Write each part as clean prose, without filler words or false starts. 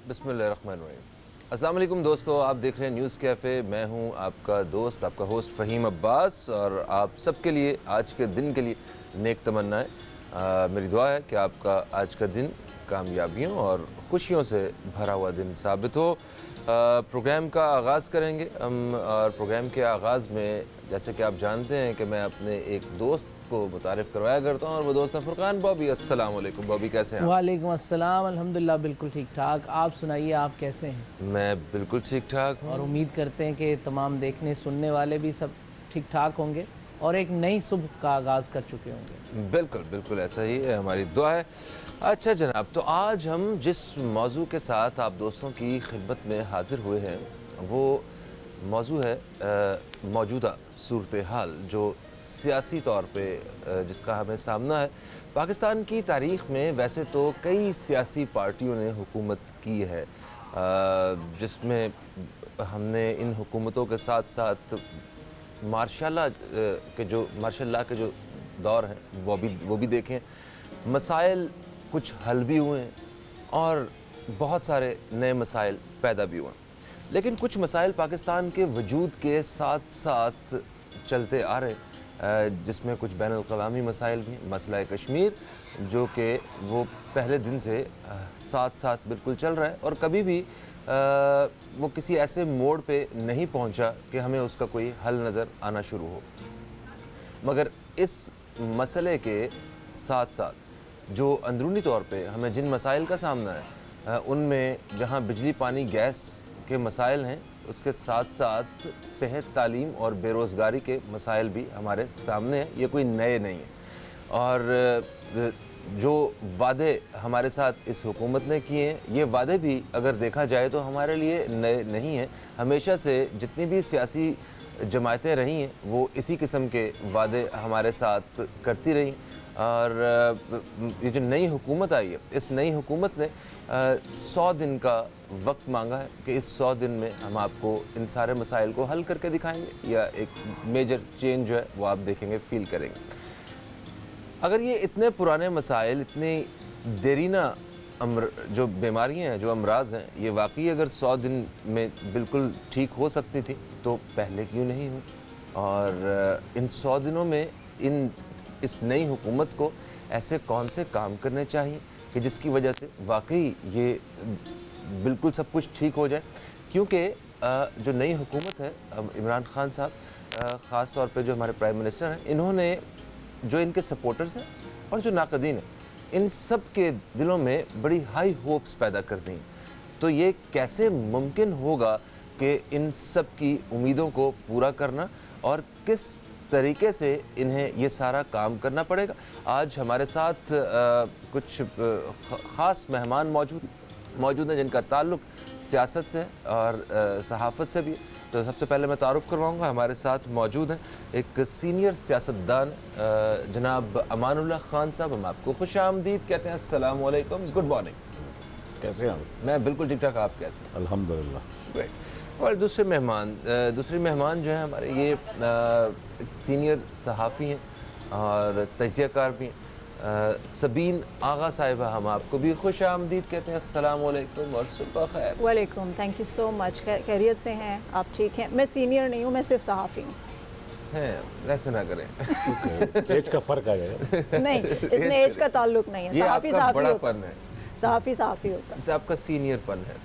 बिस्मिल्लाहिर्रहमानिर्रहीम। अस्सलाम वालेकुम दोस्तों, आप देख रहे हैं न्यूज़ कैफ़े। मैं हूं आपका दोस्त, आपका होस्ट फ़हीम अब्बास, और आप सबके लिए आज के दिन के लिए नेक तमन्नाएं। मेरी दुआ है कि आपका आज का दिन कामयाबियों और ख़ुशियों से भरा हुआ दिन साबित हो। प्रोग्राम का आगाज़ करेंगे हम, और प्रोग्राम के आगाज़ में जैसे कि आप जानते हैं कि मैं अपने एक दोस्त को मुतारिफ़ करवाया करता हूँ, और वो दोस्त है फ़ुरक़ान बॉबी। अस्सलाम वालेकुम बॉबी, कैसे हैं आप? वालेकुम अस्सलाम, अल्हम्दुलिल्लाह बिल्कुल ठीक ठाक। आप सुनाइए, आप कैसे हैं? मैं बिल्कुल ठीक ठाक हूँ और उम्मीद करते हैं कि तमाम देखने सुनने वाले भी सब ठीक ठाक होंगे और एक नई सुबह का आगाज़ कर चुके होंगे। बिल्कुल बिल्कुल ऐसा ही है, हमारी दुआ है। अच्छा जनाब, तो आज हम जिस मौजू के साथ आप दोस्तों की खिदमत में हाज़िर हुए हैं वो मौजू है मौजूदा सूरत हाल जो सियासी तौर पे जिसका हमें सामना है। पाकिस्तान की तारीख़ में वैसे तो कई सियासी पार्टियों ने हुकूमत की है, जिसमें हमने इन हुकूमतों के साथ साथ मार्शल लॉ के जो दौर हैं वो भी देखें। मसाइल कुछ हल भी हुए हैं और बहुत सारे नए मसाइल पैदा भी हुए हैं, लेकिन कुछ मसाइल पाकिस्तान के वजूद के साथ साथ चलते आ रहे हैं, जिसमें कुछ बैनुल-अक़वामी मसाइल भी हैं। मसला कश्मीर जो कि वो पहले दिन से साथ साथ बिल्कुल चल रहा है, और कभी भी वो किसी ऐसे मोड़ पे नहीं पहुंचा कि हमें उसका कोई हल नज़र आना शुरू हो। मगर इस मसले के साथ साथ जो अंदरूनी तौर पे हमें जिन मसाइल का सामना है, उनमें जहां बिजली पानी गैस के मसाइल हैं, उसके साथ साथ सेहत तालीम और बेरोज़गारी के मसाइल भी हमारे सामने हैं। ये कोई नए नहीं हैं, और जो वादे हमारे साथ इस हुकूमत ने किए हैं, ये वादे भी अगर देखा जाए तो हमारे लिए नए नहीं हैं। हमेशा से जितनी भी सियासी जमायतें रही हैं वो इसी किस्म के वादे हमारे साथ करती रही, और ये जो नई हुकूमत आई है, इस नई हुकूमत ने 100 दिन का वक्त मांगा है कि इस 100 दिन में हम आपको इन सारे मसाइल को हल करके दिखाएंगे, या एक मेजर चेंज जो है वो आप देखेंगे, फील करेंगे। अगर ये इतने पुराने मसाइल, इतनी देरीना जो बीमारियां हैं, जो अमराज हैं, ये वाकई अगर 100 दिन में बिल्कुल ठीक हो सकती थी तो पहले क्यों नहीं हुई? और इन 100 दिनों में इस नई हुकूमत को ऐसे कौन से काम करने चाहिए कि जिसकी वजह से वाकई ये बिल्कुल सब कुछ ठीक हो जाए? क्योंकि जो नई हुकूमत है, इमरान खान साहब ख़ास तौर पे जो हमारे प्राइम मिनिस्टर हैं, इन्होंने जो इनके सपोर्टर्स हैं और जो नाक़दीन हैं, इन सब के दिलों में बड़ी हाई होप्स पैदा कर दी। तो ये कैसे मुमकिन होगा कि इन सब की उम्मीदों को पूरा करना, और किस तरीके से इन्हें ये सारा काम करना पड़ेगा? आज हमारे साथ कुछ ख़ास मेहमान मौजूद हैं जिनका ताल्लुक़ सियासत से है और सहाफ़त से भी है। तो सबसे पहले मैं तारुफ़ करवाऊँगा, हमारे साथ मौजूद हैं एक सीनियर सियासतदान जनाब अमानुल्लाह ख़ान साहब। हम आपको खुशामदीद कहते हैं। अस्सलाम वालेकुम, गुड मॉर्निंग। कैसे हैं आप? मैं बिल्कुल ठीक ठाक, आप कैसे हैं? अल्हम्दुलिल्लाह। ग्रेट। और दूसरे मेहमान जो हैं हमारे, ये सीनियर सहाफ़ी हैं और तजियाकार भी हैं, सबीन आगा साहिबा। हम आपको भी खुशामदीद कहते हैं। अस्सलाम वालेकुम और सुबह खैर। वालेकुम, थैंक यू सो मच। खैरियत से हैं आप? ठीक हैं? मैं सीनियर नहीं हूँ, मैं सिर्फ सहाफ़ी हूँ। हैं, ऐसे ना करें। एज का फ़र्क आ जाएगा। नहीं, इसमें एज का ताल्लुक नहीं है। ये सहाफ़ी आपका सहाफ़ी होता बड़ापन है, है, सहाफ़ी होता है। इससे आपका सीनियरपन है।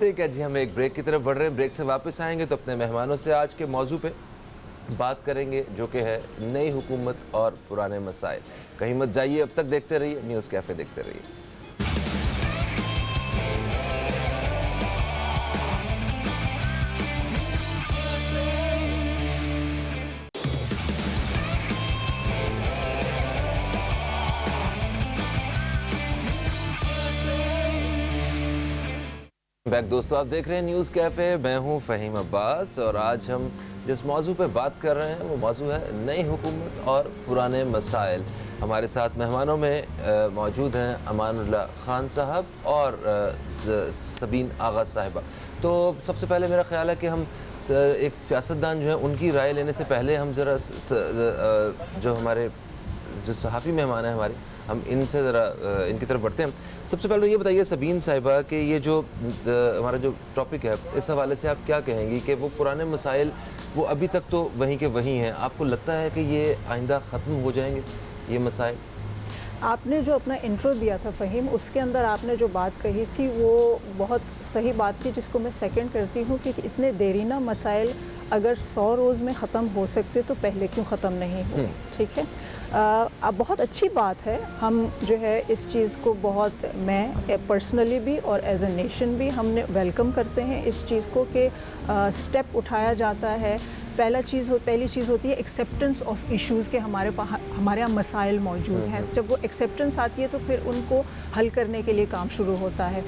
ठीक है जी, हम एक ब्रेक की तरफ बढ़ रहे हैं। ब्रेक से वापस आएंगे तो अपने मेहमानों से आज के मौजू पे बात करेंगे, जो कि है नई हुकूमत और पुराने मसाइल। कहीं मत जाइए, अब तक देखते रहिए न्यूज़ कैफ़े, देखते रहिए। बैक दोस्तों, आप देख रहे हैं न्यूज़ कैफ़े। मैं हूं फ़हीम अब्बास, और आज हम जिस मौजू पे बात कर रहे हैं वो मौजू है नई हुकूमत और पुराने मसाइल। हमारे साथ मेहमानों में मौजूद हैं अमानुल्लाह ख़ान साहब और सबीन आगा साहिबा। तो सबसे पहले मेरा ख़्याल है कि हम एक सियासतदान जो है उनकी राय लेने से पहले हम ज़रा जो हमारे जो सहाफ़ी मेहमान हैं हमारे, हम इनसे ज़रा इनकी तरफ बढ़ते हैं। सबसे पहले तो ये बताइए सबीन साहिबा कि ये जो हमारा जो टॉपिक है, इस हवाले से आप क्या कहेंगी कि वो पुराने मसाइल वो अभी तक तो वहीं के वहीं हैं, आपको लगता है कि ये आइंदा ख़त्म हो जाएंगे ये मसाइल? आपने जो अपना इंट्रो दिया था फ़हीम, उसके अंदर आपने जो बात कही थी वो बहुत सही बात थी, जिसको मैं सेकंड करती हूँ कि इतने देरीना मसाइल अगर 100 रोज़ में ख़त्म हो सकते तो पहले क्यों ख़त्म नहीं हुए। ठीक है, अब बहुत अच्छी बात है, हम जो है इस चीज़ को बहुत, मैं पर्सनली भी और एज ए नेशन भी हमने वेलकम करते हैं इस चीज़ को कि स्टेप उठाया जाता है। पहली चीज़ होती है एक्सेप्टेंस ऑफ इश्यूज़ के हमारे यहाँ मसाइल मौजूद हैं। जब वो एक्सेप्टेंस आती है तो फिर उनको हल करने के लिए काम शुरू होता है।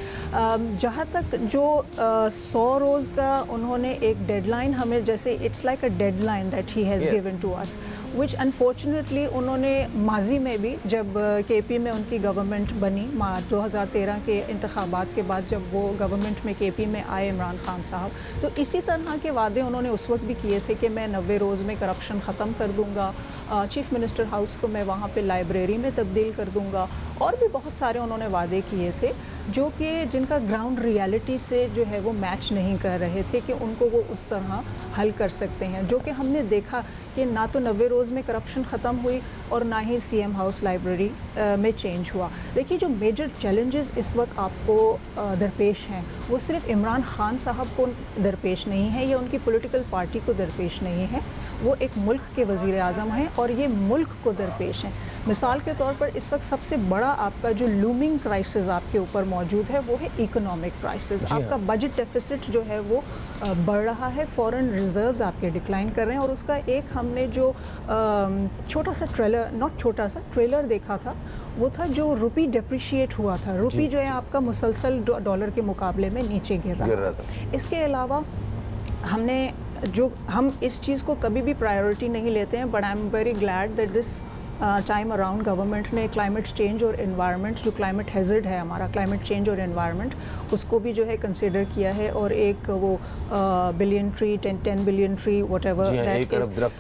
जहाँ तक जो 100 रोज़ का उन्होंने एक डेडलाइन हमें, जैसे it's like a deadline that he has given to us, which unfortunately उन्होंने माजी में भी जब केपी में उनकी गवर्नमेंट बनी 2013 के इंतखाबात के बाद, जब वो गवर्नमेंट में केपी में आए इमरान खान साहब, तो इसी तरह के वादे उन्होंने उस वक्त भी किए थे कि मैं 90 रोज़ में करप्शन ख़त्म कर दूंगा, चीफ़ मिनिस्टर हाउस को मैं वहाँ पे लाइब्रेरी में तब्दील कर दूंगा, और भी बहुत सारे उन्होंने वादे किए थे जो कि जिनका ग्राउंड रियलिटी से जो है वो मैच नहीं कर रहे थे कि उनको वो उस तरह हल कर सकते हैं। जो कि हमने देखा कि ना तो 90 रोज़ में करप्शन ख़त्म हुई और ना ही सीएम हाउस लाइब्रेरी में चेंज हुआ। देखिए, जो मेजर चैलेंजेस इस वक्त आपको दरपेश हैं वो सिर्फ इमरान खान साहब को दरपेश नहीं है या उनकी पॉलिटिकल पार्टी को दरपेश नहीं है, वो एक मुल्क के वज़ीर आज़म हैं और ये मुल्क को दरपेश हैं। मिसाल के तौर पर इस वक्त सबसे बड़ा आपका जो लूमिंग क्राइसिस आपके ऊपर मौजूद है वो है इकोनॉमिक क्राइसिस। आपका बजट डेफिसिट जो है वो बढ़ रहा है, फॉरेन रिजर्व्स आपके डिक्लाइन कर रहे हैं, और उसका एक हमने जो छोटा सा ट्रेलर देखा था वो था जो रुपी डिप्रिशिएट हुआ था। रुपी जो है आपका मुसलसल डॉलर के मुकाबले में नीचे गिर रहा था। इसके अलावा हम इस चीज़ को कभी भी प्रायोरिटी नहीं लेते हैं, but I am very glad that this time around government ने क्लाइमेट चेंज और एनवायरनमेंट, जो क्लाइमेट हैज़र्ड है हमारा, क्लाइमेट चेंज और एनवायरनमेंट, उसको भी जो है कंसिडर किया है, और एक वो billion tree 10 billion tree what ever,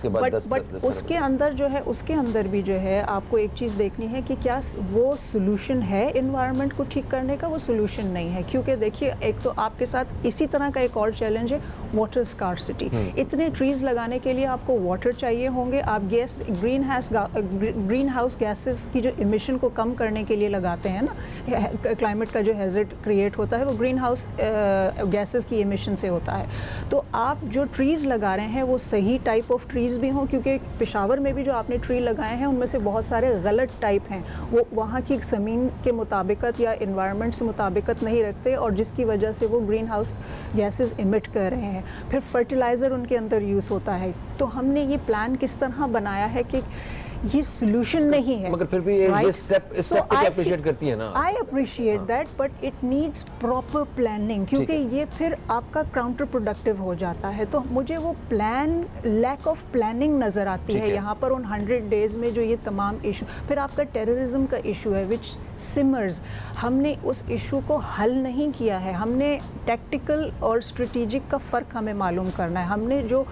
but उसके अंदर जो है, उसके अंदर भी जो है आपको एक चीज़ देखनी है कि क्या वो सोल्यूशन है एनवायरनमेंट को ठीक करने का, वो सोल्यूशन नहीं है। क्योंकि देखिए, एक तो आपके साथ इसी तरह का एक और चैलेंज है वाटर स्कार्सिटी। इतने ट्रीज़ लगाने के लिए आपको वाटर चाहिए होंगे, आप ग्रीन हाउस गैसेस की जो इमिशन को कम करने के लिए लगाते हैं ना, क्लाइमेट का जो हैज़र्ड क्रिएट होता है वो ग्रीन हाउस गैसेस की इमिशन से होता है। तो आप जो ट्रीज़ लगा रहे हैं वो सही टाइप ऑफ ट्रीज़ भी हों, क्योंकि पेशावर में भी जो आपने ट्री लगाए हैं उनमें से बहुत सारे गलत टाइप हैं, वो वहाँ की ज़मीन के मुताबिकत या इन्वायरमेंट से मुताबिकत नहीं रखते, और जिसकी वजह से वो ग्रीन हाउस गैसेस इमिट कर रहे हैं। फिर फर्टिलाइज़र उनके अंदर यूज़ होता है। तो हमने ये प्लान किस तरह बनाया है कि ये सोल्यूशन नहीं है, मगर फिर भी ये स्टेप को अप्रिशिएट करती है ना। I appreciate that, but it needs proper planning, क्योंकि ये फिर आपका काउंटर प्रोडक्टिव हो जाता है। तो मुझे वो लैक ऑफ प्लानिंग नज़र आती है यहाँ पर उन 100 डेज़ में, जो ये तमाम इशू। फिर आपका टेररिज्म का इशू है विच सिमर्स, हमने उस इशू को हल नहीं किया है। हमने टैक्टिकल और स्ट्रेटेजिक का फ़र्क हमें मालूम करना है। हमने जो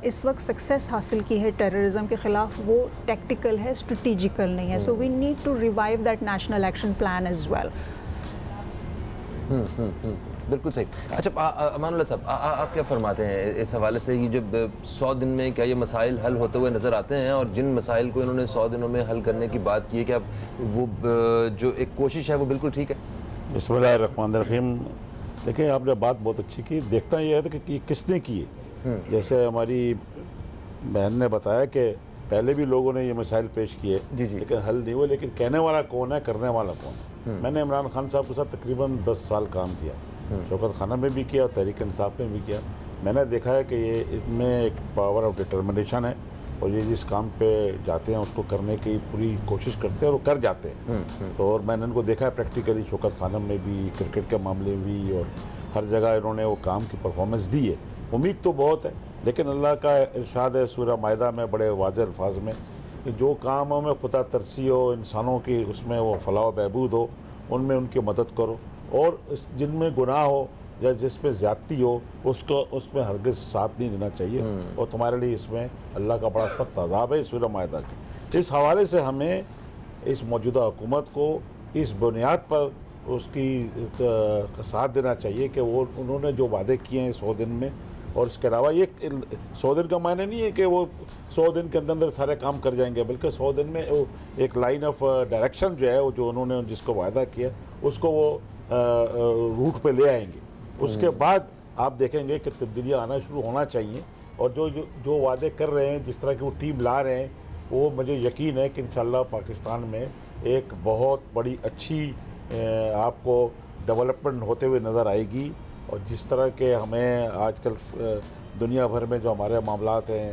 इस वक्त सक्सेस हासिल की है टेररिज्म के ख़िलाफ़, वो टैक्टिकल है, स्ट्रेटेजिकल नहीं है। So we need to revive that national action plan as well. बिल्कुल सही। अच्छा, अमानुल्लाह साहब, आप क्या फरमाते हैं इस हवाले से? ये जब 100 दिन में क्या ये मसाइल हल होते हुए नज़र आते हैं, और जिन मसाइल को इन्होंने 100 दिनों में हल करने की बात की है, क्या वो जो एक कोशिश है वो बिल्कुल ठीक है? बिस्मिल्लाहिर्रहमानिर्रहीम। देखिए, आपने बात बहुत अच्छी की। देखता यह है कि किसने की है। जैसे हमारी बहन ने बताया कि पहले भी लोगों ने ये मसाइल पेश किए, लेकिन हल नहीं हुए। लेकिन कहने वाला कौन है, करने वाला कौन है? मैंने इमरान खान साहब के साथ तकरीबन 10 साल काम किया, शौकत खाना में भी किया और तहरीक इंसाफ में भी किया। मैंने देखा है कि ये इनमें एक पावर ऑफ डिटर्मिनेशन है, और ये जिस काम पे जाते हैं उसको करने की पूरी कोशिश करते हैं और वो कर जाते हैं। तो और मैंने इनको देखा है प्रैक्टिकली, शौकत खाना में भी, क्रिकेट के मामले में भी, और हर जगह इन्होंने वो काम की परफॉर्मेंस दी है। उम्मीद तो बहुत है, लेकिन अल्लाह का इरशाद है सूरह मायदा में बड़े वाज़ेह अल्फाज में कि जो कामों में खुदा तरसी हो, इंसानों की उसमें वो फलाह व बहबूद हो, उनमें उनकी मदद करो, और जिनमें गुनाह हो या जिसमें ज़्यादती हो उसको उसमें हरगिज़ साथ नहीं देना चाहिए। और तुम्हारे लिए इसमें अल्लाह का बड़ा सख्त अज़ाब है, सूरह मायदा की। इस हवाले से हमें इस मौजूदा हुकूमत को इस बुनियाद पर उसकी साथ देना चाहिए कि वो उन्होंने जो वादे किए हैं 100 दिन में, और इसके अलावा ये 100 दिन का मायने नहीं है कि वो 100 दिन के अंदर अंदर सारे काम कर जाएंगे, बल्कि 100 दिन में वो एक लाइन ऑफ डायरेक्शन जो है वो जो उन्होंने जिसको वादा किया उसको वो रूट पे ले आएंगे। उसके बाद आप देखेंगे कि तब्दीलियाँ आना शुरू होना चाहिए, और जो वादे कर रहे हैं, जिस तरह की वो टीम ला रहे हैं, वो मुझे यकीन है कि इंशाल्लाह पाकिस्तान में एक बहुत बड़ी अच्छी आपको डेवलपमेंट होते हुए नज़र आएगी। और जिस तरह के हमें आजकल दुनिया भर में जो हमारे मामलात हैं,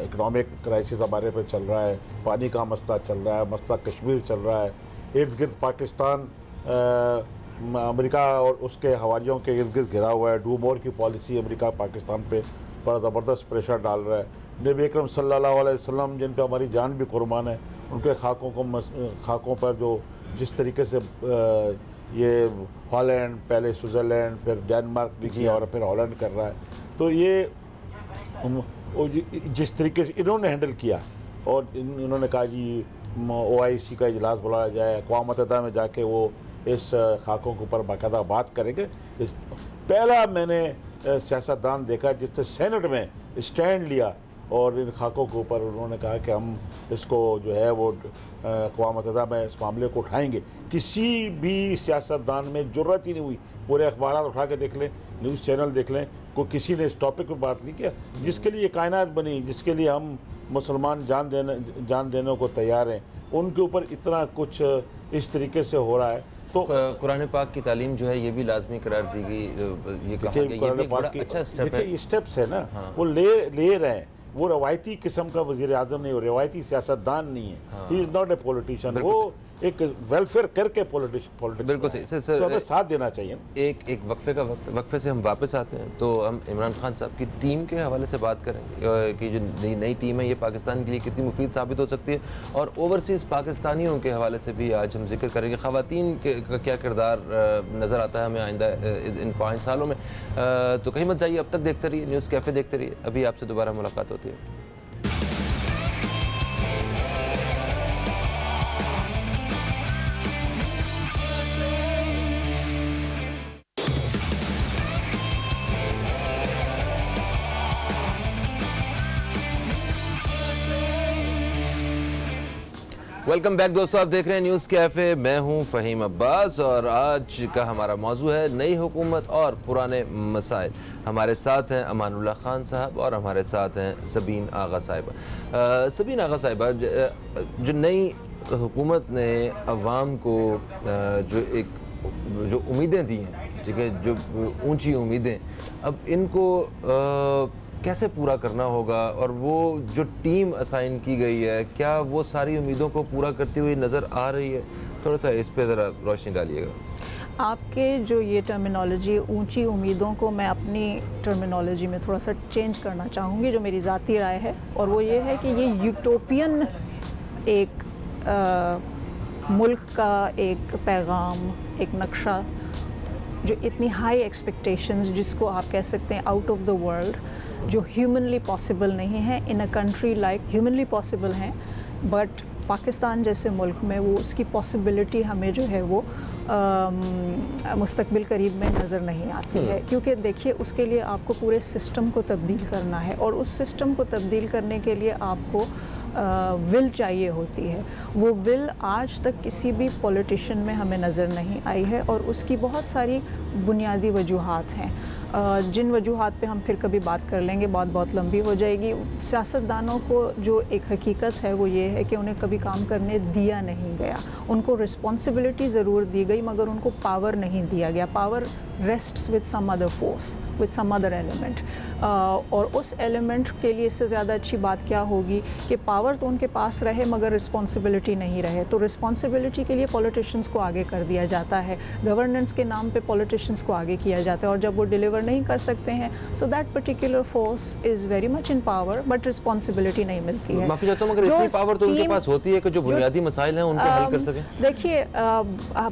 इकनॉमिक क्राइसिस हमारे पे चल रहा है, पानी का मसला चल रहा है, मसला कश्मीर चल रहा है, इर्द गिर्द पाकिस्तान अमेरिका और उसके हवारियों के इर्द गिर्द घिरा हुआ है। डू मोर की पॉलिसी अमेरिका पाकिस्तान पे बड़ा ज़बरदस्त प्रेशर डाल रहा है। नबी अकरम सल्लल्लाहु अलैहि वसल्लम जिन पे हमारी जान भी कुर्बान है, उनके खाकों पर जो जिस तरीके से ये हॉलैंड, पहले स्विट्ज़रलैंड, फिर डेनमार्क लिखी और फिर हॉलैंड कर रहा है, तो ये जिस तरीके से इन्होंने हैंडल किया, और इन्होंने कहा जी OIC का इजलास बुलाया जाए, अक़वाम मुत्तहिदा में जाके वो इस खाकों के ऊपर बाकायदा बात करेंगे। पहला मैंने सियासतदान देखा जिसने सेनेट में स्टैंड लिया और इन खाकों के ऊपर उन्होंने कहा कि हम इसको जो है वो अक़वाम मुत्तहिदा में इस मामले को उठाएंगे। किसी भी सियासतदान में जुर्रत ही नहीं हुई, पूरे अखबार उठा के देख लें, न्यूज़ चैनल देख लें, को किसी ने इस टॉपिक पर बात नहीं किया, जिसके लिए कायनात बनी, जिसके लिए हम मुसलमान जान देने को तैयार हैं, उनके ऊपर इतना कुछ इस तरीके से हो रहा है। तो कुरान पाक की तालीम जो है ये भी लाजमी करार दी गई, ये कहा गया, ये भी एक बड़ा अच्छा स्टेप है। देखिए स्टेप्स है ना, वो ले रहे हैं। वो रवायती किस्म का वज़ीर आज़म नहीं हो, रवायती सियासतदान नहीं है, he is not a politician, वो एक वेलफेयर करके पॉलिटिक्स बिल्कुल सही सर, तो हमें साथ देना चाहिए। एक वक्फे से हम वापस आते हैं, तो हम इमरान खान साहब की टीम के हवाले से बात करेंगे कि जो नई टीम है ये पाकिस्तान के लिए कितनी मुफीद साबित हो सकती है, और ओवरसीज़ पाकिस्तानियों के हवाले से भी आज हम जिक्र करेंगे। ख़वातीन का क्या किरदार नज़र आता है हमें आइंदा इन 5 सालों में। तो कहीं मत जाइए, अब तक देखते रहिए न्यूज़ कैफ़े, देखते रहिए। अभी आपसे दोबारा मुलाकात होती है। वेलकम बैक दोस्तों, आप देख रहे हैं न्यूज़ कैफ़े। मैं हूं फ़हीम अब्बास और आज का हमारा मौजू है नई हुकूमत और पुराने मसाइल। हमारे साथ हैं अमानुल्लाह खान साहब और हमारे साथ हैं सबीन आगा साहिबा। सबीन आगा साहिबा, जो नई हुकूमत ने अवाम को जो उम्मीदें दी हैं, ठीक है, जो ऊंची उम्मीदें, अब इनको कैसे पूरा करना होगा, और वो जो टीम असाइन की गई है क्या वो सारी उम्मीदों को पूरा करती हुई नज़र आ रही है? थोड़ा सा इस पे ज़रा रोशनी डालिएगा। आपके जो ये टर्मिनोलॉजी ऊंची उम्मीदों को मैं अपनी टर्मिनोलॉजी में थोड़ा सा चेंज करना चाहूँगी, जो मेरी ज़ाती राय है, और वो ये है कि ये यूटोपियन एक मुल्क का एक पैगाम, एक नक्शा, जो इतनी हाई एक्सपेक्टेशंस, जिसको आप कह सकते हैं आउट ऑफ द वर्ल्ड, जो ह्यूमनली पॉसिबल नहीं है in a country like, humanly possible हैं बट पाकिस्तान जैसे मुल्क में वो उसकी पॉसिबिलिटी हमें जो है वो मुस्तकबिल करीब में नज़र नहीं आती है। क्योंकि देखिए उसके लिए आपको पूरे सिस्टम को तब्दील करना है, और उस सिस्टम को तब्दील करने के लिए आपको विल चाहिए होती है। वो विल आज तक किसी भी पॉलिटिशियन में हमें नज़र नहीं आई है, और उसकी बहुत सारी बुनियादी वजूहात हैं, जिन वजूहात पे हम फिर कभी बात कर लेंगे, बहुत लंबी हो जाएगी। सियासतदानों को जो एक हकीकत है वो ये है कि उन्हें कभी काम करने दिया नहीं गया, उनको रिस्पॉन्सिबिलिटी ज़रूर दी गई मगर उनको पावर नहीं दिया गया। Power rests with some other force, with some other element, और उस एलिमेंट के लिए इससे ज़्यादा अच्छी बात क्या होगी कि पावर तो उनके पास रहे मगर रिस्पॉन्सिबिलिटी नहीं रहे। तो रिस्पॉन्सिबिलिटी के लिए पॉलिटिशियंस को आगे कर दिया जाता है, गवर्नेंस के नाम पे पॉलिटिशियंस को आगे किया जाता है, और जब वो डिलीवर नहीं कर सकते हैं so that particular force is very much in power but responsibility नहीं मिलती है। माफ़ी चाहता हूँ मगर इतनी पावर तो उनके पास होती है कि जो बुनियादी मसाइल हैं उनको हल कर सकें। देखिए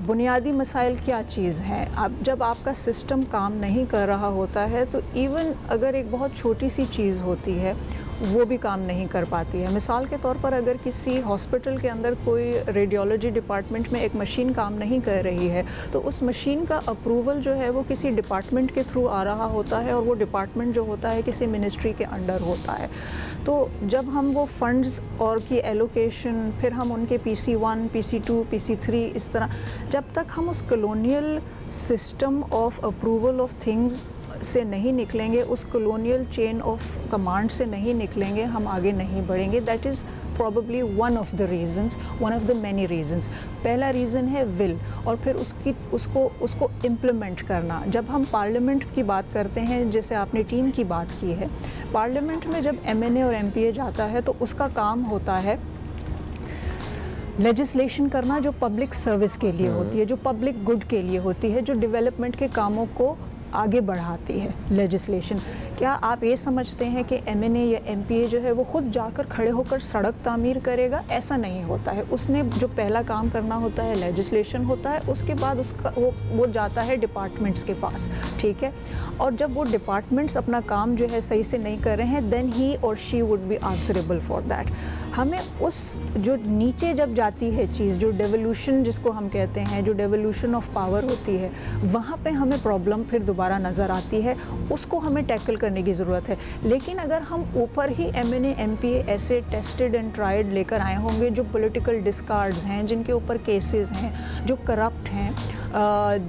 बुनियादी मसाइल क्या चीज़ हैं, अब जब आपका सिस्टम काम नहीं कर रहा होता है तो इवन अगर एक बहुत छोटी सी चीज़ होती है वो भी काम नहीं कर पाती है। मिसाल के तौर पर अगर किसी हॉस्पिटल के अंदर कोई रेडियोलॉजी डिपार्टमेंट में एक मशीन काम नहीं कर रही है तो उस मशीन का अप्रूवल जो है वो किसी डिपार्टमेंट के थ्रू आ रहा होता है और वो डिपार्टमेंट जो होता है किसी मिनिस्ट्री के अंडर होता है। तो जब हम वो फंड्स और की एलोकेशन, फिर हम उनके PC1, PC2, PC3 इस तरह, जब तक हम उस colonial system of approval of things से नहीं निकलेंगे, उस कॉलोनियल चेन ऑफ कमांड से नहीं निकलेंगे, हम आगे नहीं बढ़ेंगे। That is probably one of the reasons, one of the many reasons। पहला रीज़न है विल, और फिर उसको इम्प्लीमेंट करना। जब हम पार्लियामेंट की बात करते हैं, जैसे आपने टीम की बात की है, पार्लियामेंट में जब MNA और MPA जाता है तो उसका काम होता है लेजिस्लेशन करना जो पब्लिक सर्विस के लिए होती है, जो पब्लिक गुड के लिए होती है, जो डेवलपमेंट के कामों को आगे बढ़ाती है लेजिस्लेशन। क्या आप ये समझते हैं कि MNA या MPA जो है वो खुद जाकर खड़े होकर सड़क तामीर करेगा? ऐसा नहीं होता है। उसने जो पहला काम करना होता है लेजिस्लेशन होता है, उसके बाद उसका वो जाता है डिपार्टमेंट्स के पास, ठीक है। और जब वो डिपार्टमेंट्स अपना काम जो है सही से नहीं कर रहे हैं, देन ही और she would be answerable for that. हमें उस जो नीचे जब जाती है चीज़, जो डेवोल्यूशन जिसको हम कहते हैं, जो डेवोल्यूशन ऑफ पावर होती है, वहाँ पे हमें प्रॉब्लम फिर दोबारा नज़र आती है, उसको हमें टैकल करने की ज़रूरत है। लेकिन अगर हम ऊपर ही MNA MPA ऐसे टेस्टेड एंड ट्राइड लेकर आए होंगे जो डिस्कार्ड्स हैं, जिनके ऊपर केसेस हैं, जो करप्ट हैं,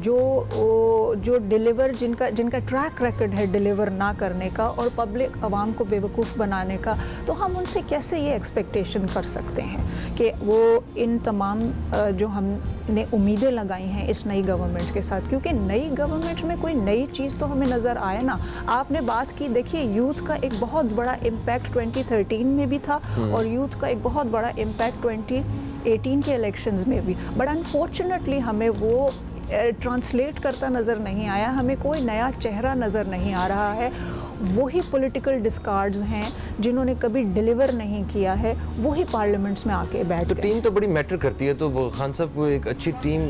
जो डिलीवर जिनका ट्रैक रिकॉर्ड है डिलीवर ना करने का और पब्लिक आवाम को बेवकूफ़ बनाने का, तो हम उनसे कैसे ये एक्सपेक्टेशन कर सकते हैं कि वो इन तमाम जो हमने उम्मीदें लगाई हैं इस नई गवर्नमेंट के साथ, क्योंकि नई गवर्नमेंट में कोई नई चीज़ तो हमें नज़र आए ना। आपने बात की, देखिए यूथ का एक बहुत बड़ा इम्पैक्ट 2013 में भी था और यूथ का एक बहुत बड़ा इम्पैक्ट 2018 के इलेक्शंस में भी, बट अनफॉर्चुनेटली हमें वो ट्रांसलेट करता नज़र नहीं आया, हमें कोई नया चेहरा नज़र नहीं आ रहा है। वही पॉलिटिकल डिस्कार्ड्स हैं जिन्होंने कभी डिलीवर नहीं किया है, वही पार्लियामेंट्स में आके बैठ तो तो टीम तो बड़ी मैटर करती है। तो वो खान साहब को एक अच्छी टीम,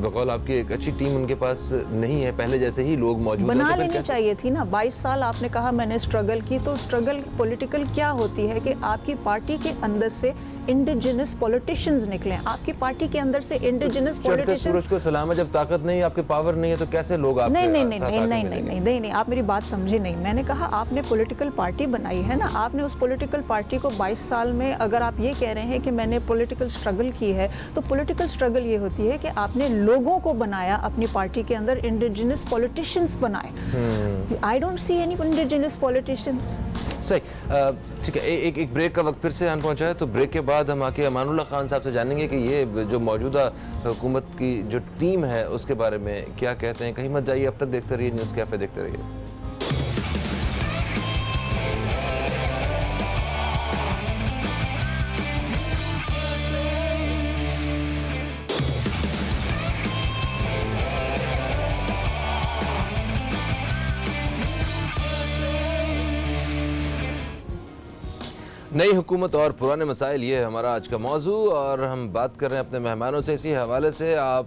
बकौल आपकी एक अच्छी टीम उनके पास नहीं है, पहले जैसे ही लोग मौजूद बना हैं, तो लेनी चाहिए थी ना। 22 साल आपने कहा मैंने स्ट्रगल की, तो स्ट्रगल पॉलिटिकल क्या होती है कि आपकी पार्टी के अंदर से इंडिजिनस पॉलिटिशियंस निकले, आपकी पार्टी के अंदर से इंडिजिनस चढ़ते सूरज को सलाम है, जब ताकत नहीं, आपके पावर नहीं है, तो कैसे लोग आपके नहीं नहीं नहीं साथ नहीं आके नहीं मिलेंगे? नहीं नहीं, आप मेरी बात समझे नहीं। मैंने कहा आपने पॉलिटिकल पार्टी बनाई है ना, आपने उस पॉलिटिकल पार्टी को 22 साल में, अगर आप ये कह रहे हैं कि मैंने पॉलिटिकल स्ट्रगल की है, तो पॉलिटिकल स्ट्रगल ये होती है कि आपने लोगों को बनाया, अपनी पार्टी के अंदर इंडिजिनस पॉलिटिशियंस बनाए। I don't see any indigenous politicians. सही, ठीक है। एक ब्रेक का वक्त फिर से आन पहुंचा है, तो ब्रेक के बाद हम आके अमानुल्लाह खान साहब से जानेंगे कि ये जो मौजूदा हुकूमत की जो टीम है उसके बारे में क्या कहते हैं। कहीं मत जाइए, अब तक देखते रहिए न्यूज़ कैफ़े, देखते रहिए। नई हुकूमत और पुराने मसाइल, ये है हमारा आज का मौजू, और हम बात कर रहे हैं अपने मेहमानों से। इसी हवाले से आप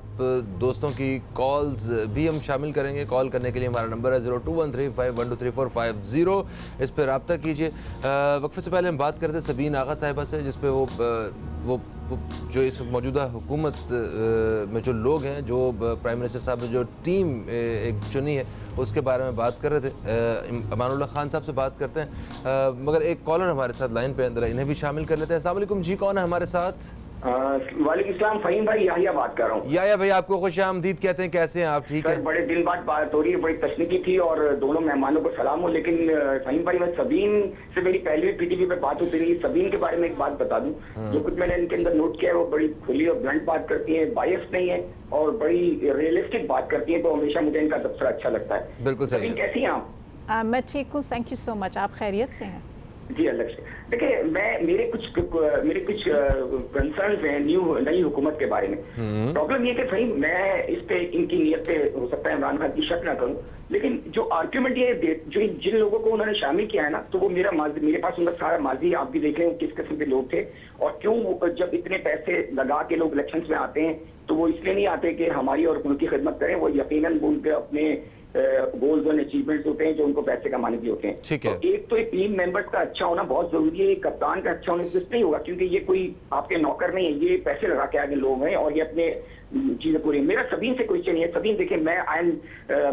दोस्तों की कॉल्स भी हम शामिल करेंगे। कॉल करने के लिए हमारा नंबर है 0213512345 इस पर रब्ता कीजिए। वक्फे से पहले हम बात करते सबीन आगा साहिबा से, जिस पे वो जो इस मौजूदा हुकूमत में जो लोग हैं, जो प्राइम मिनिस्टर साहब ने जो टीम एक चुनी है, उसके बारे में बात कर रहे थे। अमानुल्लाह खान साहब से बात करते हैं, मगर एक कॉलर हमारे साथ लाइन पे अंदर है, इन्हें भी शामिल कर लेते हैं। अस्सलाम वालेकुम जी, कौन है हमारे साथ? वालेकुम सलाम, फ़हीम भाई, याहिया बात कर रहा हूँ। याहिया भाई, आपको खुशामदीद कहते हैं, कैसे हैं आप? ठीक है, बड़े दिन बाद बात हो रही है, बड़ी तशनीकी थी, और दोनों मेहमानों को सलाम हो। लेकिन फ़हीम भाई, मैं सबीन से मेरी पहली PTV पे बात होती रही। सबीन के बारे में एक बात बता दूं, जो कुछ मैंने इनके अंदर नोट किया है, वो बड़ी खुली और ब्लंट बात करती है, बायस नहीं है, और बड़ी रियलिस्टिक बात करती है, तो हमेशा मुझे इनका तबसरा अच्छा लगता है। बिल्कुल सही। सबीन, कैसी हैं आप? मैं ठीक हूँ, थैंक यू सो मच। आप खैरियत से हैं? जी अलग से। देखिए, मेरे कुछ कंसर्न्स हैं नई हुकूमत के बारे में। प्रॉब्लम ये कि भाई, मैं इस पे इनकी नीयत पे हो सकता है इमरान खान की शक ना करूं, लेकिन जो आर्ग्यूमेंट ये जो जिन लोगों को उन्होंने शामिल किया है ना, तो वो मेरे पास उनका सारा माजी आप भी देख लें किस किस्म के लोग थे, और क्यों जब इतने पैसे लगा के लोग इलेक्शंस में आते हैं, तो वो इसलिए नहीं आते कि हमारी और उनकी खिदमत करें, वो यकीनन उनके अपने गोल्स और अचीवमेंट्स होते हैं जो उनको पैसे कमाने के होते हैं। ठीक है। तो एक तो एक टीम मेंबर्स का अच्छा होना बहुत जरूरी है, कप्तान का अच्छा होना इसलिए नहीं होगा क्योंकि ये कोई आपके नौकर नहीं है, ये पैसे लगा के आगे लोग हैं और ये अपने चीजें पूरी। मेरा सबीन से क्वेश्चन है, सबीन देखिए मैं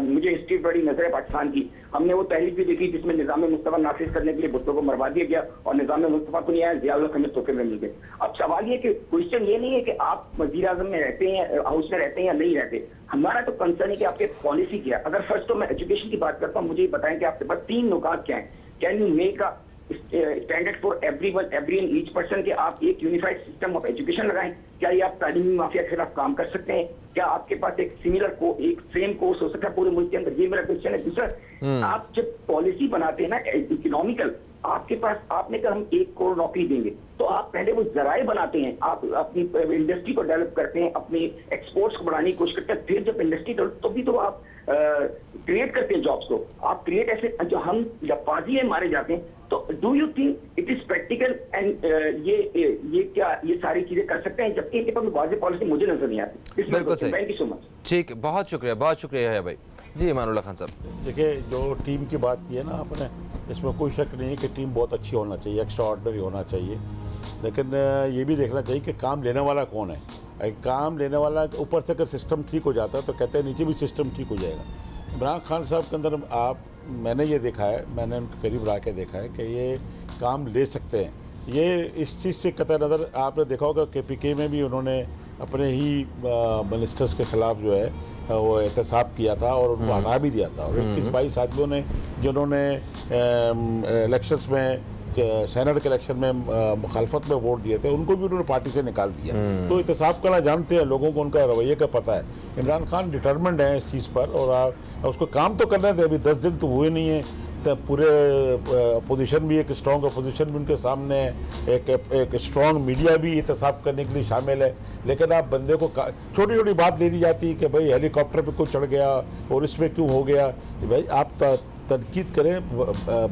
मुझे हिस्ट्री बड़ी नजर है पाकिस्तान की। हमने वो तहरीक भी देखी जिसमें निजाम मुस्तफा नाफिज करने के लिए भुट्टो को मरवा दिया गया और निजाम मुस्तफा को नहीं आया, जियाउल हक हमें तोहफे में मिल गए। अब सवाल ये कि क्वेश्चन ये नहीं है कि आप वजीर आजम में रहते हैं, हाउस में रहते हैं या नहीं रहते, हमारा तो कंसर्न है कि आपके पॉलिसी क्या है। अगर फर्स्ट तो मैं एजुकेशन की बात करता हूँ, मुझे बताएं कि आपके पास 3 नुकात क्या है। Can you make a standard for everyone, every and each person के आप एक यूनिफाइड सिस्टम ऑफ एजुकेशन लगाएं? क्या ये आप तालीमी माफिया के खिलाफ काम कर सकते हैं? क्या आपके पास एक सिमिलर एक सेम कोर्स हो सकता है पूरे मुल्क के अंदर? ये मेरा क्वेश्चन है। दूसरा, आप जब पॉलिसी बनाते हैं ना इकोनॉमिकल, आपके पास आपने कहा हम 1 करोड़ नौकरी देंगे, तो आप पहले वो जराए बनाते हैं, आप अपनी इंडस्ट्री को डेवलप करते हैं, अपनी एक्सपोर्ट्स को बढ़ाने की कोशिश करते हैं, फिर जब इंडस्ट्री डेवलप तो भी तो आप क्रिएट करते हैं जॉब्स को। आप क्रिएट ऐसे जो हम लफाजी में मारे जाते हैं, तो do you think it is practical and ये क्या ये सारी चीजें कर सकते हैं? जबकि इनके पास वाज़ेह पॉलिसी मुझे नजर नहीं आती। बिल्कुल सही। Thank you so much. ठीक, बहुत शुक्रिया है भाई। जी इमानुल्लाह खान साहब। देखिए, जो टीम की बात की है ना आपने, इसमें कोई शक नहीं है कि टीम बहुत अच्छी होना चाहिए, एक्स्ट्रा ऑर्डिनरी होना चाहिए, लेकिन ये भी देखना चाहिए कि काम लेने वाला कौन है। काम लेने वाला ऊपर से अगर सिस्टम ठीक हो जाता है तो कहते हैं नीचे भी सिस्टम ठीक हो जाएगा। इमरान खान साहब के अंदर मैंने ये देखा है, मैंने उनके करीब रह के देखा है कि ये काम ले सकते हैं। ये इस चीज़ से कतई नज़र आपने देखा होगा KPK में भी उन्होंने अपने ही मिनिस्टर्स के ख़िलाफ़ जो है वो एहतसाब किया था और उनको हटा भी दिया था। और 21-22 आदमियों ने जिन्होंने इलेक्शंस में सेनेट के इलेक्शन में मुखालफत में वोट दिए थे, उनको भी उन्होंने पार्टी से निकाल दिया। तो एहतसाब करना जानते हैं, लोगों को उनका रवैये का पता है। इमरान खान डिटर्मेंड है इस चीज़ पर और उसको काम तो करना थे। अभी 10 दिन तो हुए नहीं है, तो पूरे अपोजिशन भी, एक स्ट्रॉन्ग अपोजिशन भी उनके सामने है, एक स्ट्रॉन्ग मीडिया भी एहतसाब करने के लिए शामिल है। लेकिन आप बंदे को छोटी छोटी बात दे दी जाती है कि भाई हेलीकॉप्टर पे क्यों चढ़ गया और इसमें क्यों हो गया। भाई आप तनकीद करें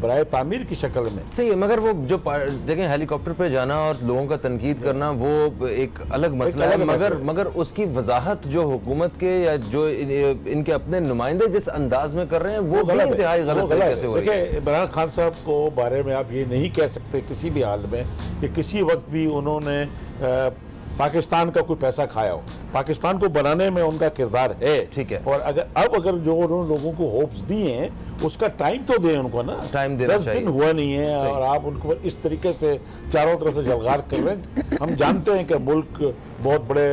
बराए तामीर की शक्ल में। सही है, मगर वो जो देखें हेलीकॉप्टर पे जाना और लोगों का तनकीद करना वो एक अलग मसला है, मगर उसकी वजाहत जो हुकूमत के या जो इनके अपने नुमाइंदे जिस अंदाज में कर रहे हैं वो भी इंतहाई गलत तरीके से हो रही है। देखिए, इमरान खान साहब को बारे में आप ये नहीं कह सकते किसी भी हाल में कि किसी वक्त भी उन्होंने पाकिस्तान का कोई पैसा खाया हो। पाकिस्तान को बनाने में उनका किरदार है, ठीक है। और अगर जो उन्होंने लोगों को होप्स दी हैं उसका टाइम तो दें उनको ना। टाइम देना 10 दिन हुआ नहीं है और आप उनको इस तरीके से चारों तरफ से जलगार कर रहे हैं। हम जानते हैं कि मुल्क बहुत बड़े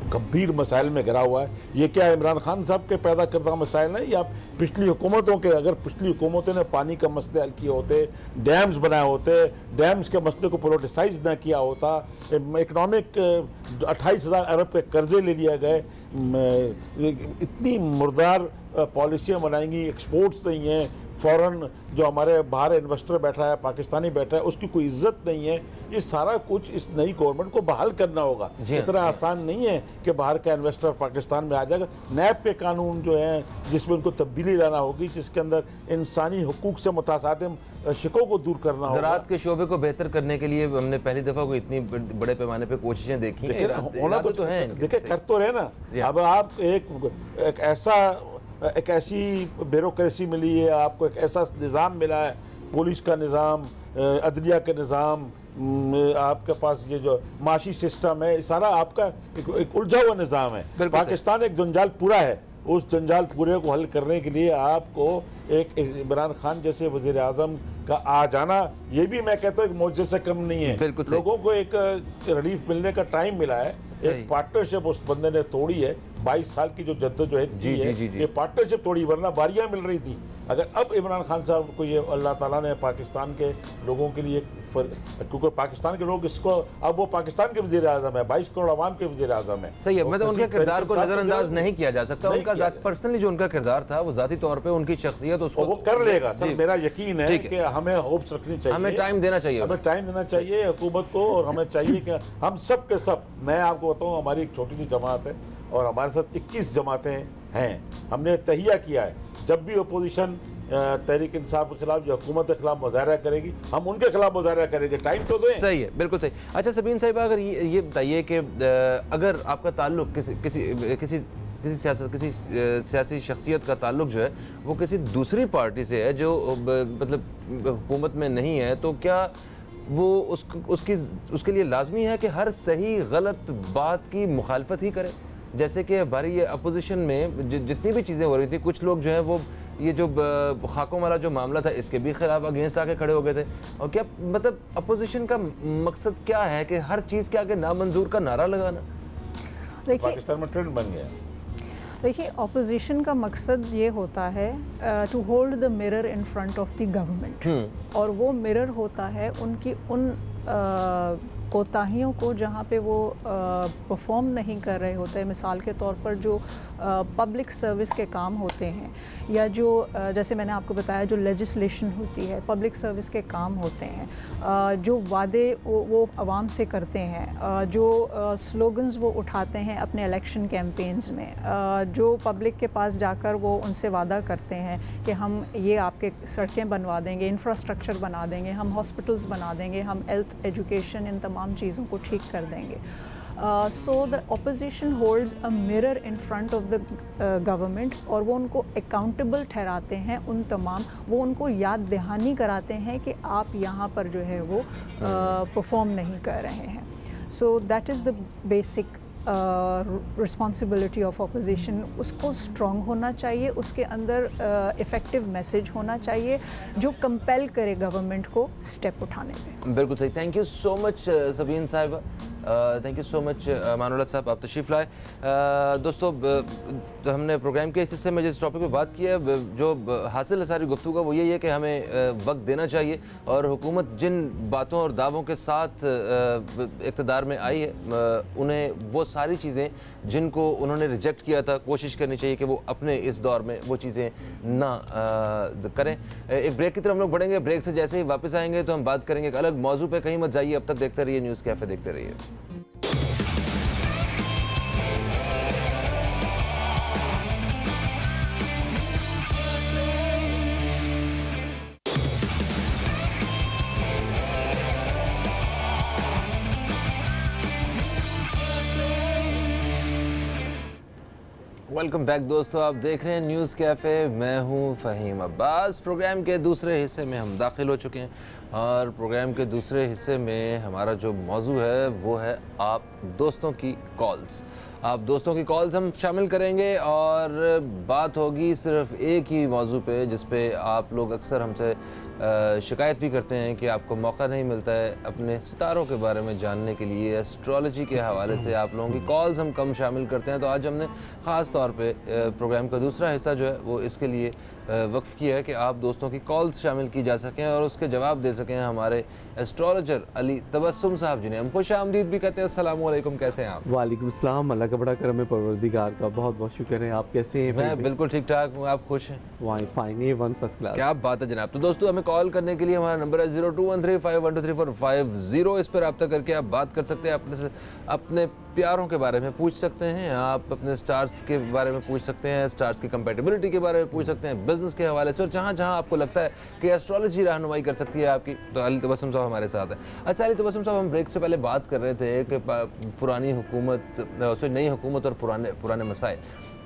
गंभीर मसाइल में घिरा हुआ है। ये क्या इमरान खान साहब के पैदा करदा मसाइल नहीं, या पिछली हुकूमतों के? अगर पिछली हुकूमतों ने पानी का मसले हल किए होते, डैम्स बनाए होते, डैम्स के मसले को पोलिटिसाइज ना किया होता, इकनॉमिक 28,000 अरब के कर्जे ले लिया गए, इतनी मुर्दार पॉलिसियाँ बनाएंगी, एक्सपोर्ट्स नहीं है, फॉरेन जो हमारे बाहर इन्वेस्टर बैठा है, पाकिस्तानी बैठा है, उसकी कोई इज्जत नहीं है। ये सारा कुछ इस नई गवर्नमेंट को बहाल करना होगा। इतना आसान नहीं है कि बाहर का इन्वेस्टर पाकिस्तान में आ जाएगा। नैब के कानून जो है जिसमें उनको तब्दीली लाना होगी, जिसके अंदर इंसानी हुकूक से मुतासादिम शिकों को दूर करना होगा। ज़राअत के शोबे को बेहतर करने के लिए हमने पहली दफ़ा कोई इतनी बड़े पैमाने पे कोशिशें देखी हैं, होना तो है। देखिए, कर तो रहे ना। अब आप एक ऐसी ब्यूरोक्रेसी मिली है आपको, एक ऐसा निज़ाम मिला है, पुलिस का निज़ाम, अदलिया का निज़ाम, आपके पास ये जो माशी सिस्टम है, सारा आपका एक उलझा हुआ निज़ाम है। पाकिस्तान एक जंजाल पूरा है। उस जंजाल पूरे को हल करने के लिए आपको एक इमरान खान जैसे वज़ीर आज़म का आ जाना, ये भी मैं कहता हूँ एक मौजज़े से कम नहीं है। लोगों को एक रिलीफ मिलने का टाइम मिला है। एक पार्टनरशिप उस बंदे ने तोड़ी है, 22 साल की जो जद्दोजहद की है, ये पार्टनरशिप तोड़ी, वरना बारियां मिल रही थी। अगर अब इमरान खान साहब को ये अल्लाह ताला ने पाकिस्तान के लोगों के लिए, क्योंकि पाकिस्तान के लोग इसको, अब वो पाकिस्तान के वज़ीर आज़म है, 22 करोड़ आवाम के वज़ीर आज़म है। सही है, मतलब उनके किरदार को नज़रअंदाज नहीं किया जा सकता। उनका पर्सनली जो उनका किरदार था, वो ज़ाती तौर पे उनकी शख्सियत उसको वो कर लेगा। सर, मेरा यकीन है कि हमें होप्स रखनी चाहिए, हमें टाइम देना चाहिए, हमें टाइम देना चाहिए हुकूमत को, और हमें चाहिए कि हम सब के सब, मैं आपको बताऊँ, हमारी एक छोटी सी जमात है और हमारे साथ 21 जमातें हैं। हमने तहिया किया है, जब भी अपोजिशन तहरीक इंसाफ के खिलाफ या हुकूमत के खिलाफ मुजाहरा करेगी, हम उनके खिलाफ मुजाहरा करेंगे। टाइम तो दें। सही है, बिल्कुल सही। अच्छा सबीन साहिबा, अगर ये बताइए कि अगर आपका ताल्लुक किसी किसी सियासी शख्सियत का ताल्लुक जो है वो किसी दूसरी पार्टी से है जो मतलब हुकूमत में नहीं है, तो क्या वो उसके लिए लाजमी है कि हर सही गलत बात की मुखालफत ही करे? जैसे कि हमारी ये अपोजिशन में जितनी भी चीज़ें हो रही थी, कुछ लोग जो है वो ये जो खाकों वाला जो मामला था इसके भी खिलाफ अगेंस्ट आके खड़े हो गए थे। और क्या मतलब अपोजिशन का मकसद क्या है कि हर चीज़ के आगे नामंजूर का नारा लगाना? देखिए पाकिस्तान में ट्रेंड बन गया। देखिए ऑपोजिशन का मकसद ये होता है to hold the mirror in front of the government, और वो मिरर होता है उनकी उन कोताहियों को जहाँ पे वो परफॉर्म नहीं कर रहे होते हैं। मिसाल के तौर पर जो पब्लिक सर्विस के काम होते हैं, या जो जैसे मैंने आपको बताया जो लेजिस्लेशन होती है, पब्लिक सर्विस के काम होते हैं, जो वादे वो आवाम से करते हैं, जो स्लोगन्स वो उठाते हैं अपने इलेक्शन कैंपेन्स में, जो पब्लिक के पास जाकर वो उनसे वादा करते हैं कि हम ये आपके सड़कें बनवा देंगे, इंफ्रास्ट्रक्चर बना देंगे, हम हॉस्पिटल्स बना देंगे, हम हेल्थ एजुकेशन इन तमाम चीज़ों को ठीक कर देंगे। So the opposition holds a mirror in front of the government, और वो उनको अकाउंटेबल ठहराते हैं उन तमाम, वो उनको याद दहानी कराते हैं कि आप यहाँ पर जो है वो परफॉर्म नहीं कर रहे हैं। So that is the basic responsibility of opposition. उसको स्ट्रॉन्ग होना चाहिए, उसके अंदर इफ़ेक्टिव मैसेज होना चाहिए जो कंपेल करे गवर्नमेंट को स्टेप उठाने में। बिल्कुल सही। Thank you so much Sabeen साहिबा, थैंक यू सो मच मानुल्लाह साहब, आप तशरीफ़ लाए। दोस्तों हमने प्रोग्राम के इस हिस्से में जिस टॉपिक पे बात की है, जो हासिल है सारी गुफ्तगू का, वो यही है कि हमें वक्त देना चाहिए, और हुकूमत जिन बातों और दावों के साथ इक़्तिदार में आई है, उन्हें वो सारी चीज़ें जिनको उन्होंने रिजेक्ट किया था, कोशिश करनी चाहिए कि वो अपने इस दौर में वो चीज़ें ना करें। एक ब्रेक की तरफ हम लोग बढ़ेंगे। ब्रेक से जैसे ही वापस आएंगे तो हम बात करेंगे एक अलग मौजू पे। कहीं मत जाइए, अब तक देखते रहिए न्यूज़ कैफ़े, देखते रहिए। वेलकम बैक दोस्तों, आप देख रहे हैं न्यूज़ कैफ़े, मैं हूं फ़हीम अब्बास। प्रोग्राम के दूसरे हिस्से में हम दाखिल हो चुके हैं, और प्रोग्राम के दूसरे हिस्से में हमारा जो मौजू है वो है आप दोस्तों की कॉल्स। आप दोस्तों की कॉल्स हम शामिल करेंगे, और बात होगी सिर्फ एक ही मौजू पे जिस पे आप लोग अक्सर हमसे शिकायत भी करते हैं कि आपको मौका नहीं मिलता है अपने सितारों के बारे में जानने के लिए। एस्ट्रोलॉजी के हवाले से आप लोगों की कॉल्स हम कम शामिल करते हैं, तो आज हमने ख़ास तौर पे प्रोग्राम का दूसरा हिस्सा जो है वो इसके लिए वक्फ़ किया है कि आप दोस्तों की कॉल्स शामिल की जा सकें और उसके जवाब दे सकें हमारे एस्ट्रोलॉजर अली तबस्सुम साहब, जिन्हें हम खुश आमदीद भी कहते हैं। अस्सलाम वालेकुम, कैसे हैं आप? वालेकुम सलाम, अल्लाह का बड़ा करम है, परवरदिगार का बहुत बहुत शुक्र है। आप कैसे हैं? मैं बिल्कुल ठीक ठाक हूँ, आप खुश हैं? वाई फाइन, ये वन फर्स्ट क्लास। क्या बात है जनाब। तो दोस्तों हमें कॉल करने के लिए हमारा नंबर है 0213512345 इस पर रब्ता करके आप बात कर सकते हैं, अपने प्यारों के बारे में पूछ सकते हैं, आप अपने स्टार्स के बारे में पूछ सकते हैं, स्टार्स की कंपैटिबिलिटी के बारे में पूछ सकते हैं, बिजनेस के हवाले से, और जहाँ जहाँ आपको लगता है कि एस्ट्रोलॉजी रहनुमाई कर सकती है आपकी, तो अली तबस्सुम साहब हमारे साथ है। अच्छा अली तबस्सुम साहब, हम ब्रेक से पहले बात कर रहे थे कि पुरानी हुकूमत, नई हुकूमत और पुराने मसाइल,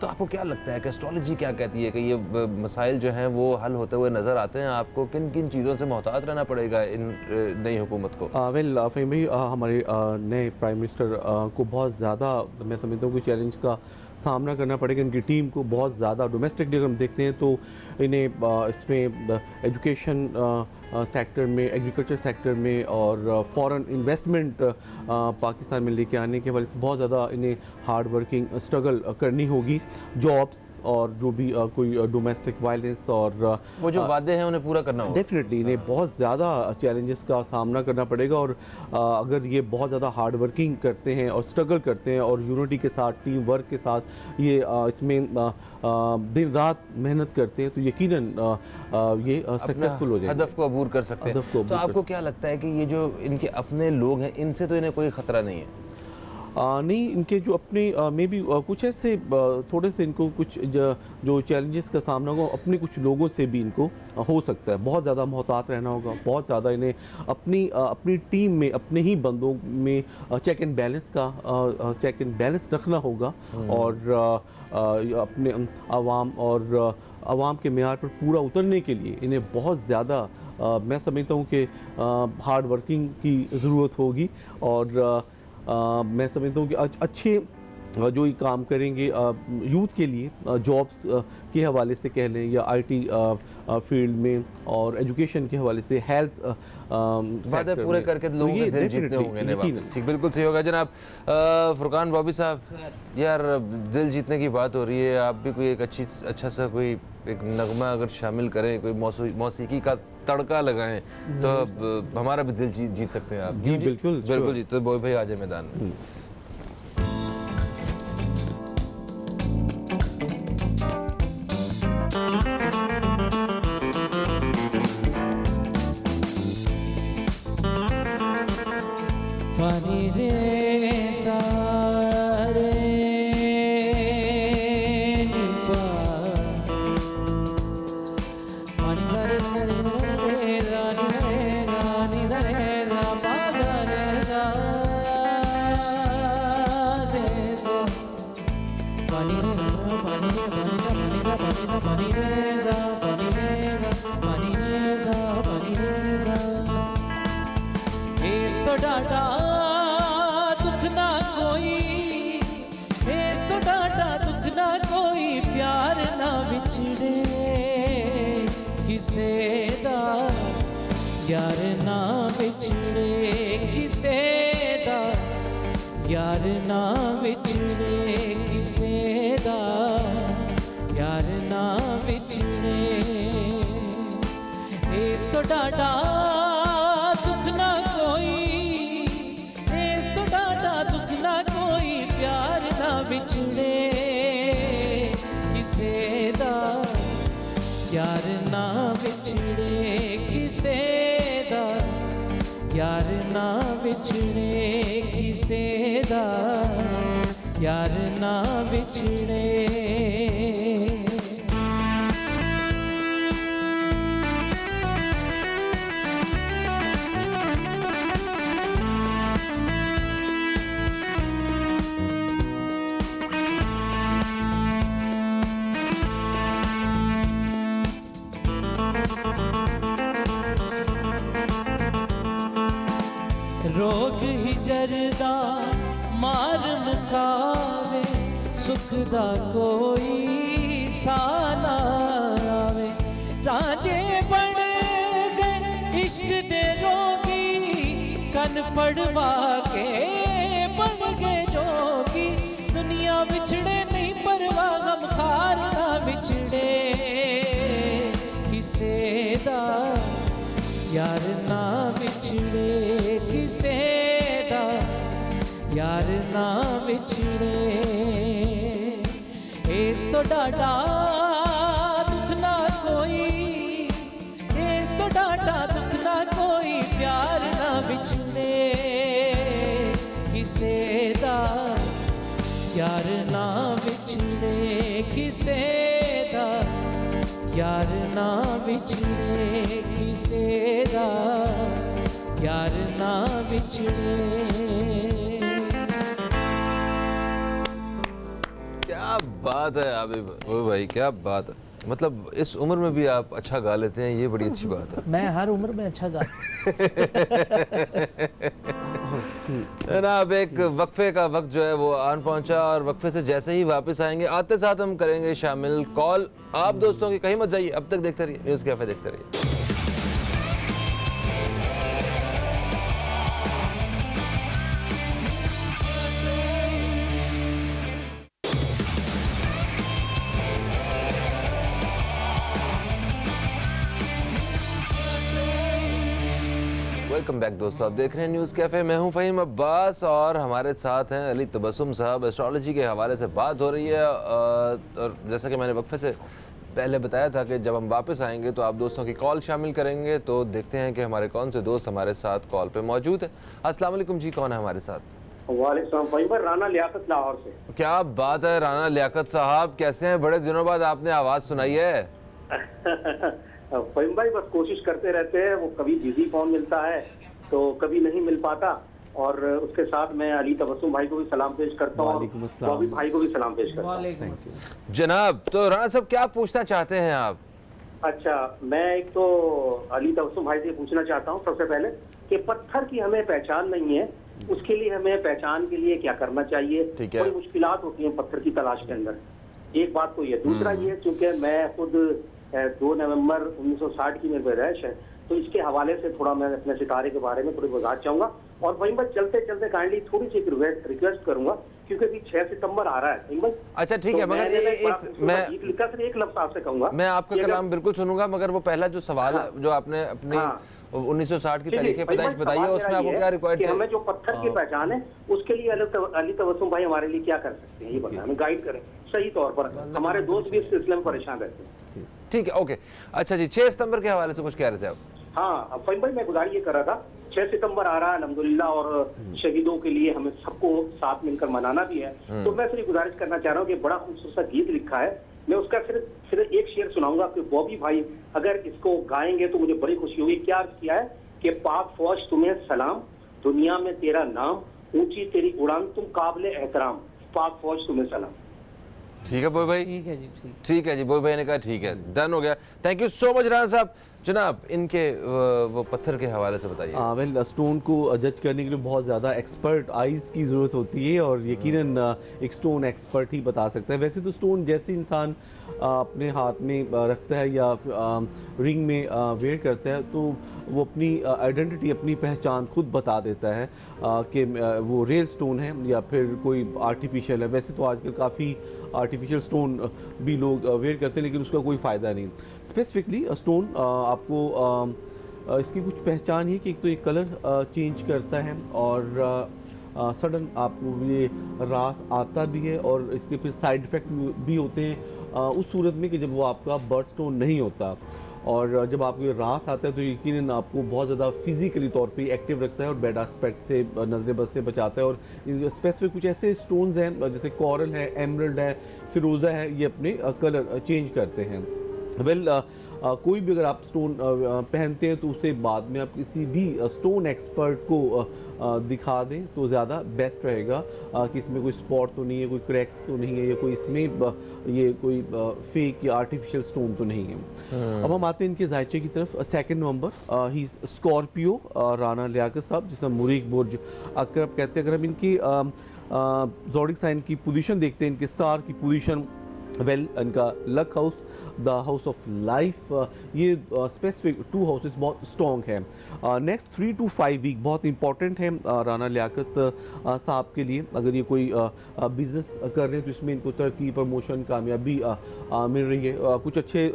तो आपको क्या लगता है कि एस्ट्रोलॉजी क्या कहती है कि ये मसाइल जो हैं वो हल होते हुए नज़र आते हैं? आपको किन किन चीज़ों से मोहतात रहना पड़ेगा इन नई हुकूमत को? वेल फ़हीम भाई, हमारे नए प्राइम मिनिस्टर को बहुत ज़्यादा, मैं समझता हूँ कि चैलेंज का सामना करना पड़ेगा। इनकी टीम को बहुत ज़्यादा, डोमेस्टिकली अगर हम देखते हैं तो इन्हें इसमें एजुकेशन सेक्टर में, एग्रीकल्चर सेक्टर में और फॉरेन इन्वेस्टमेंट पाकिस्तान में लेके आने के वजह से बहुत ज़्यादा इन्हें हार्ड वर्किंग स्ट्रगल करनी होगी। जॉब्स और जो भी कोई डोमेस्टिक वायलेंस और वो जो वादे हैं उन्हें पूरा करना होगा। डेफिनेटली इन्हें बहुत ज़्यादा चैलेंजेस का सामना करना पड़ेगा, और अगर ये बहुत ज़्यादा हार्ड वर्किंग करते हैं और स्ट्रगल करते हैं और यूनिटी के साथ, टीम वर्क के साथ ये इसमें दिन रात मेहनत करते हैं, तो यकीनन ये सक्सेसफुल हो जाएंगे, हदफ को अबूर कर सकते हैं। तो आपको क्या लगता है कि ये जो इनके अपने लोग हैं, इनसे तो इन्हें कोई ख़तरा नहीं है? नहीं, इनके जो अपने मे बी कुछ ऐसे थोड़े से इनको कुछ जो चैलेंजेस का सामना होगा अपने कुछ लोगों से भी इनको हो सकता है। बहुत ज़्यादा मोहतात रहना होगा, बहुत ज़्यादा इन्हें अपनी टीम में अपने ही बंदों में चेक एंड बैलेंस रखना होगा और अपने आवाम के मेयार पर पूरा उतरने के लिए इन्हें बहुत ज़्यादा मैं समझता हूँ कि हार्ड वर्किंग की ज़रूरत होगी और मैं समझता हूँ कि अच्छे जो ये काम करेंगे यूथ के लिए जॉब्स के हवाले से कह लें या आईटी फील्ड में और एजुकेशन के हवाले से हेल्थ वादे पूरे करके लोगों के दिल जीतने होंगे ने वापस। ठीक, बिल्कुल सही होगा जनाब। फुरकान बॉबी साहब, यार दिल जीतने की बात हो रही है, आप भी कोई एक अच्छा सा कोई एक नगमा अगर शामिल करें, कोई मौसीकी का तड़का लगाएं तो हमारा भी दिल जीत सकते हैं आप। जी बिल्कुल बिल्कुल जी। तो बॉय भाई आ जाए मैदान में। पानी रे सारे निपा पानी सारे रे रानी रे रा पागा रे रा रे सा पानी रे पानी रे पानी रे सा पानी रे पानी रे सा पानी रे सा इस तो डाटा दुख ना कोई, इस तो डाटा दुख ना कोई, प्यार ना विछड़े किसे दा, यार ना विछड़े किसे दा, यार ना विछड़े किसे दा, यार ना विछड़े इस तो डाटा दुख ना कोई, इस तो डाटा दुख ना कोई, प्यार ना बिछड़े किसे दा, यार ना बिछड़े किसे दा, यार ना बिछड़े किसे दा, यार ना बिछड़े। रोग ही जरदा मार मुकावे, सुख दा कोई साला आवे, रांझे बन गए इश्क दे रोगी, कन पड़वा के बन गए जोगी, दुनिया बिछड़े नहीं परवा गमखार ना बिछड़े किसे दा, यार ना बिछड़े किसे दा, यार ना बिछड़े इस तो डाटा दुख ना कोई, इस तो डाटा दुख ना कोई, प्यार ना बिछड़े किसे दा, यार ना बिछड़े किसे दा, यार ना बिछड़े किसे दा, यार ना बिछड़े। क्या बात है आबिब, ओ भाई क्या बात है। मतलब इस उम्र में भी आप अच्छा गा लेते हैं, ये बड़ी अच्छी बात है। मैं हर उम्र में अच्छा गा जनाब एक वक्फे का वक्त जो है वो आन पहुंचा और वक्फे से जैसे ही वापस आएंगे आते साथ हम करेंगे शामिल कॉल आप दोस्तों की, कहीं मत जाइए, अब तक देखते रहिए न्यूज़ कैफे, देखते रहिए। वेलकम बैक दोस्तों, आप देख रहे हैं न्यूज़ कैफ़े। मैं हूं फ़हीम अब्बास और हमारे साथ हैं अली तबस्सुम साहब। एस्ट्रोलॉजी के हवाले से बात हो रही है और जैसा कि मैंने वक्फे से पहले बताया था कि जब हम वापस आएंगे तो आप दोस्तों की कॉल शामिल करेंगे, तो देखते हैं कि हमारे कौन से दोस्त हमारे साथ कॉल पे मौजूद हैं। अस्सलाम वालेकुम जी, कौन है हमारे साथ? वालेकुम भाई, मैं राना लियाकत लाहौर से। क्या बात है राना लियाकत साहब, कैसे हैं? बड़े दिनों बाद आपने आवाज़ सुनाई है। फहीम भाई बस कोशिश करते रहते हैं, वो कभी बिजी फोन मिलता है तो कभी नहीं मिल पाता। और उसके साथ मैं अली तबस्सुम भाई को भी सलाम पेश करता हूँ, वालेकुम अस्सलाम। बॉबी भाई को भी सलाम पेश करता हूँ। वालेकुम अस्सलाम। जनाब, तो राना साहब क्या पूछना चाहते हैं आप? अच्छा, मैं एक तो अली तबस्सुम भाई से पूछना चाहता हूँ सबसे पहले कि पत्थर की हमें पहचान नहीं है, उसके लिए हमें पहचान के लिए क्या करना चाहिए? ठीक है। कोई मुश्किलात होती हैं पत्थर की तलाश के अंदर, एक बात तो ये। दूसरा ये, चूंकि मैं खुद 2 नवंबर 1960 की मेरी पैदाइश है, तो इसके हवाले से थोड़ा मैं अपने सितारे के बारे में थोड़ी वजाहत चाहूंगा। और वहीं पर चलते चलते काइंडली थोड़ी सी रिक्वेस्ट करूंगा, क्योंकि अभी 6 सितंबर आ रहा है वहीं पर। अच्छा ठीक है, तो मगर मैंने एक मैं गीत लिखा, सिर्फ एक लफ्ज आपसे कहूंगा। मैं आपका कि अगर- कलाम बिल्कुल सुनूंगा, मगर वो पहला जो सवाल हाँ। जो आपने अपनी हाँ। 1960 की ठीक है, तारीख भाई, पैदाइश भाई, बताई है, सवाल उसमें मेरा आपको ये क्या है रिक्वायर्ड कि चाहिए? हमें जो पत्थर की पहचान है, उसके लिए अली तबस्सुम भाई हमारे लिए क्या कर सकते हैं, ये बताएं, हमें गाइड करें सही तौर पर। हमारे दोस्त भी इस सिलसिले में परेशान रहते हैं। ठीक है, ओके। अच्छा जी, 6 सितंबर के हवाले से कुछ कह रहे थे आप? हाँ फहीम भाई, मैं गुजारिश ये कर रहा था, 6 सितंबर आ रहा है अल्हम्दुलिल्लाह, और शहीदों के लिए हमें सबको साथ मिलकर मनाना भी है। तो मैं सिर्फ गुजारिश करना चाह रहा हूँ कि बड़ा खूबसूरत सा गीत लिखा है, मैं उसका सिर्फ एक शेर सुनाऊंगा आपके बॉबी भाई, अगर इसको गाएंगे तो मुझे बड़ी खुशी होगी। क्या अर्ज किया है कि पाक फौज तुम्हें सलाम, दुनिया में तेरा नाम, ऊंची तेरी उड़ान, तुम काबिले एहतराम, पाक फौज तुम्हें सलाम। ठीक है बोई भाई, ठीक है जी, ठीक। ठीक है जी। बोई भाई ने कहा ठीक है, डन हो गया। Thank you so much Rana साहब। जनाब, इनके वो पत्थर के हवाले से बताइए। वेल, स्टोन को जज करने के लिए बहुत ज़्यादा एक्सपर्ट आइज़ की ज़रूरत होती है, और यकीनन एक स्टोन एक्सपर्ट ही बता सकता है। वैसे तो स्टोन जैसे इंसान अपने हाथ में रखता है या रिंग में वेयर करता है, तो वो अपनी आइडेंटिटी, अपनी पहचान खुद बता देता है कि वो रियल स्टोन है या फिर कोई आर्टिफिशियल है। वैसे तो आजकल काफ़ी आर्टिफिशियल स्टोन भी लोग वेयर करते हैं, लेकिन उसका कोई फ़ायदा नहीं। स्पेसिफिकली स्टोन आपको इसकी कुछ पहचान है कि एक तो ये कलर चेंज करता है, और सडन आपको ये रास आता भी है, और इसके फिर साइड इफ़ेक्ट भी होते हैं उस सूरत में कि जब वो आपका बर्थ स्टोन नहीं होता। और जब आपको ये रास आता है तो यकीनन आपको बहुत ज़्यादा फिजिकली तौर पे एक्टिव रखता है और बैड एस्पेक्ट से, नजर बद से बचाता है। और स्पेसिफिक कुछ ऐसे स्टोन्स हैं जैसे कोरल है, एमरल्ड है, फिरोज़ा है, ये अपने कलर चेंज करते हैं। वेल, कोई भी अगर आप स्टोन पहनते हैं तो उससे बाद में आप किसी भी स्टोन एक्सपर्ट को दिखा दें तो ज़्यादा बेस्ट रहेगा कि इसमें कोई स्पॉट तो नहीं है, कोई क्रैक्स तो नहीं है, या कोई इसमें ये कोई फेक या आर्टिफिशियल स्टोन तो नहीं है। अब हम आते हैं इनके जायचे की तरफ। 2 नवंबर, ही स्कॉर्पियो, राना लियाकत साहब, जिसमें मुरीक बुर्ज अकरब कहते हैं। अगर हम इनकी ज़ोडिक साइन की पोजीशन देखते हैं, इनके स्टार की पोजीशन, वेल, इनका luck house, the house of life, ये स्पेसिफिक 2 हाउसेस बहुत स्ट्रॉन्ग है। नेक्स्ट 3 to 5 वीक बहुत इंपॉर्टेंट है राना लियाकत साहब के लिए। अगर ये कोई बिजनेस कर रहे हैं तो इसमें इनको तरक्की, प्रमोशन, कामयाबी मिल रही है। कुछ अच्छे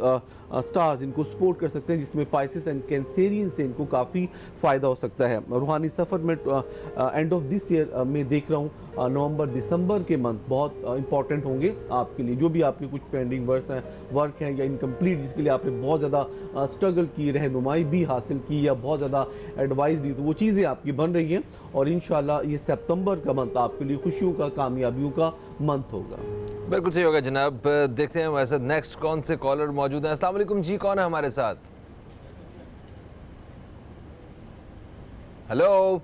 स्टार्स इनको सपोर्ट कर सकते हैं, जिसमें पाइसेस एंड कैंसेरियन से इनको काफ़ी फ़ायदा हो सकता है। रूहानी सफ़र में एंड ऑफ दिस ईयर में देख रहा हूँ, नवंबर दिसंबर के मंथ बहुत इंपॉर्टेंट होंगे आपके लिए। जो भी आपके कुछ पेंडिंग वर्क हैं या इनकम्प्लीट, जिसके लिए आपने बहुत ज़्यादा स्ट्रगल की, रहनुमाई भी हासिल की या बहुत ज़्यादा एडवाइस दी, तो वो चीज़ें आपकी बन रही हैं। और इंशाल्लाह ये सितंबर का मंथ आपके लिए खुशियों का, कामयाबियों का मंथ होगा। बिल्कुल सही होगा जनाब। देखते हैं हमारे साथ नेक्स्ट कौन से कॉलर मौजूद हैं। अस्सलाम वालेकुम जी, कौन है हमारे साथ? Hello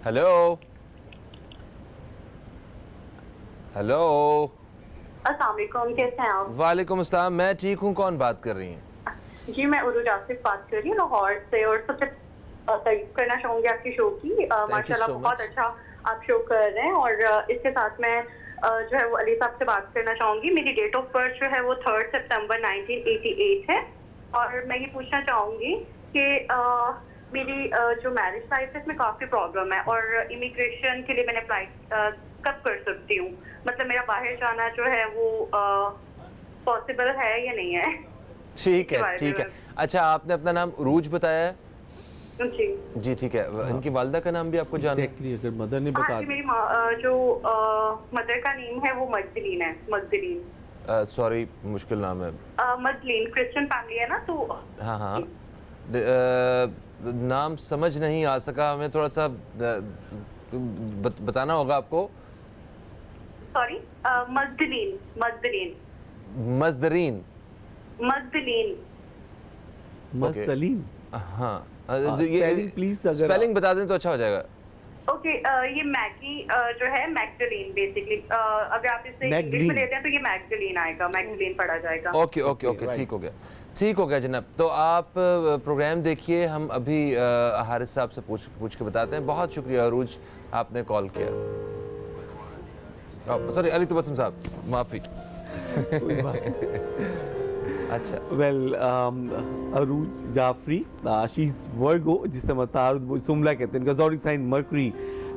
hello hello. अस्सलाम वालेकुम, कैसे हैं आप? वालेकुम अस्सलाम, मैं ठीक हूँ। कौन बात कर रही हैं? जी, मैं उर्दू आसिफ बात कर रही हूँ लाहौर से, और सबसे तारीफ करना चाहूँगी आपकी शो की। माशाल्लाह so बहुत अच्छा आप शो कर रहे हैं। और इसके साथ मैं जो है वो अली साहब से बात करना चाहूँगी। मेरी डेट ऑफ बर्थ जो है वो 3 सितंबर 1988 है, और मैं ये पूछना चाहूँगी कि मेरी जो मैरिज लाइफ है इसमें काफ़ी प्रॉब्लम है, और इमिग्रेशन के लिए मैंने अप्लाई कब कर सकती हूँ? मतलब मेरा बाहर जाना जो है वो पॉसिबल है या नहीं है? ठीक है, ठीक है। अच्छा, आपने अपना नाम उरूज बताया है? जी जी, ठीक है। इनकी वालिदा का नाम भी आपको जानना है? एग्जैक्टली, अगर मदर ने हाँ बता जी, दिया। मेरी जो मदर का नेम है वो मजदलीन है। मजदलीन, सॉरी, मुश्किल नाम है। मजदलीन क्रिश्चियन फैमिली है ना, तो हाँ हाँ। नाम समझ नहीं आ सका, हमें थोड़ा सा बताना होगा आपको। सॉरी, मजदलीन। मजदलीन। मजदरीन। मजदलीन। मस्तलीन। हाँ, spelling please अगर स्पेलिंग बता दें तो अच्छा हो जाएगा। ओके, ये मैगी जो है मैगडलीन बेसिकली, अगर आप इसे इंग्लिश मैगडलीन। में लेते हैं तो ये मैगडलीन आएगा, मैगडलीन पढ़ा जाएगा। ओके ओके ओके, ठीक हो गया, ठीक हो गया जनाब। तो आप प्रोग्राम देखिए, हम अभी हारिस साहब से पूछ के बताते हैं। बहुत शुक्रिया अरूज, आपने कॉल किया। सॉरी अली तबस्सुम साहब, माफ़ी। अच्छा, well Arooj Jafri, she is Virgo, जिसे हम तारुद सुमला कहते हैं। इनका zodiac sign Mercury,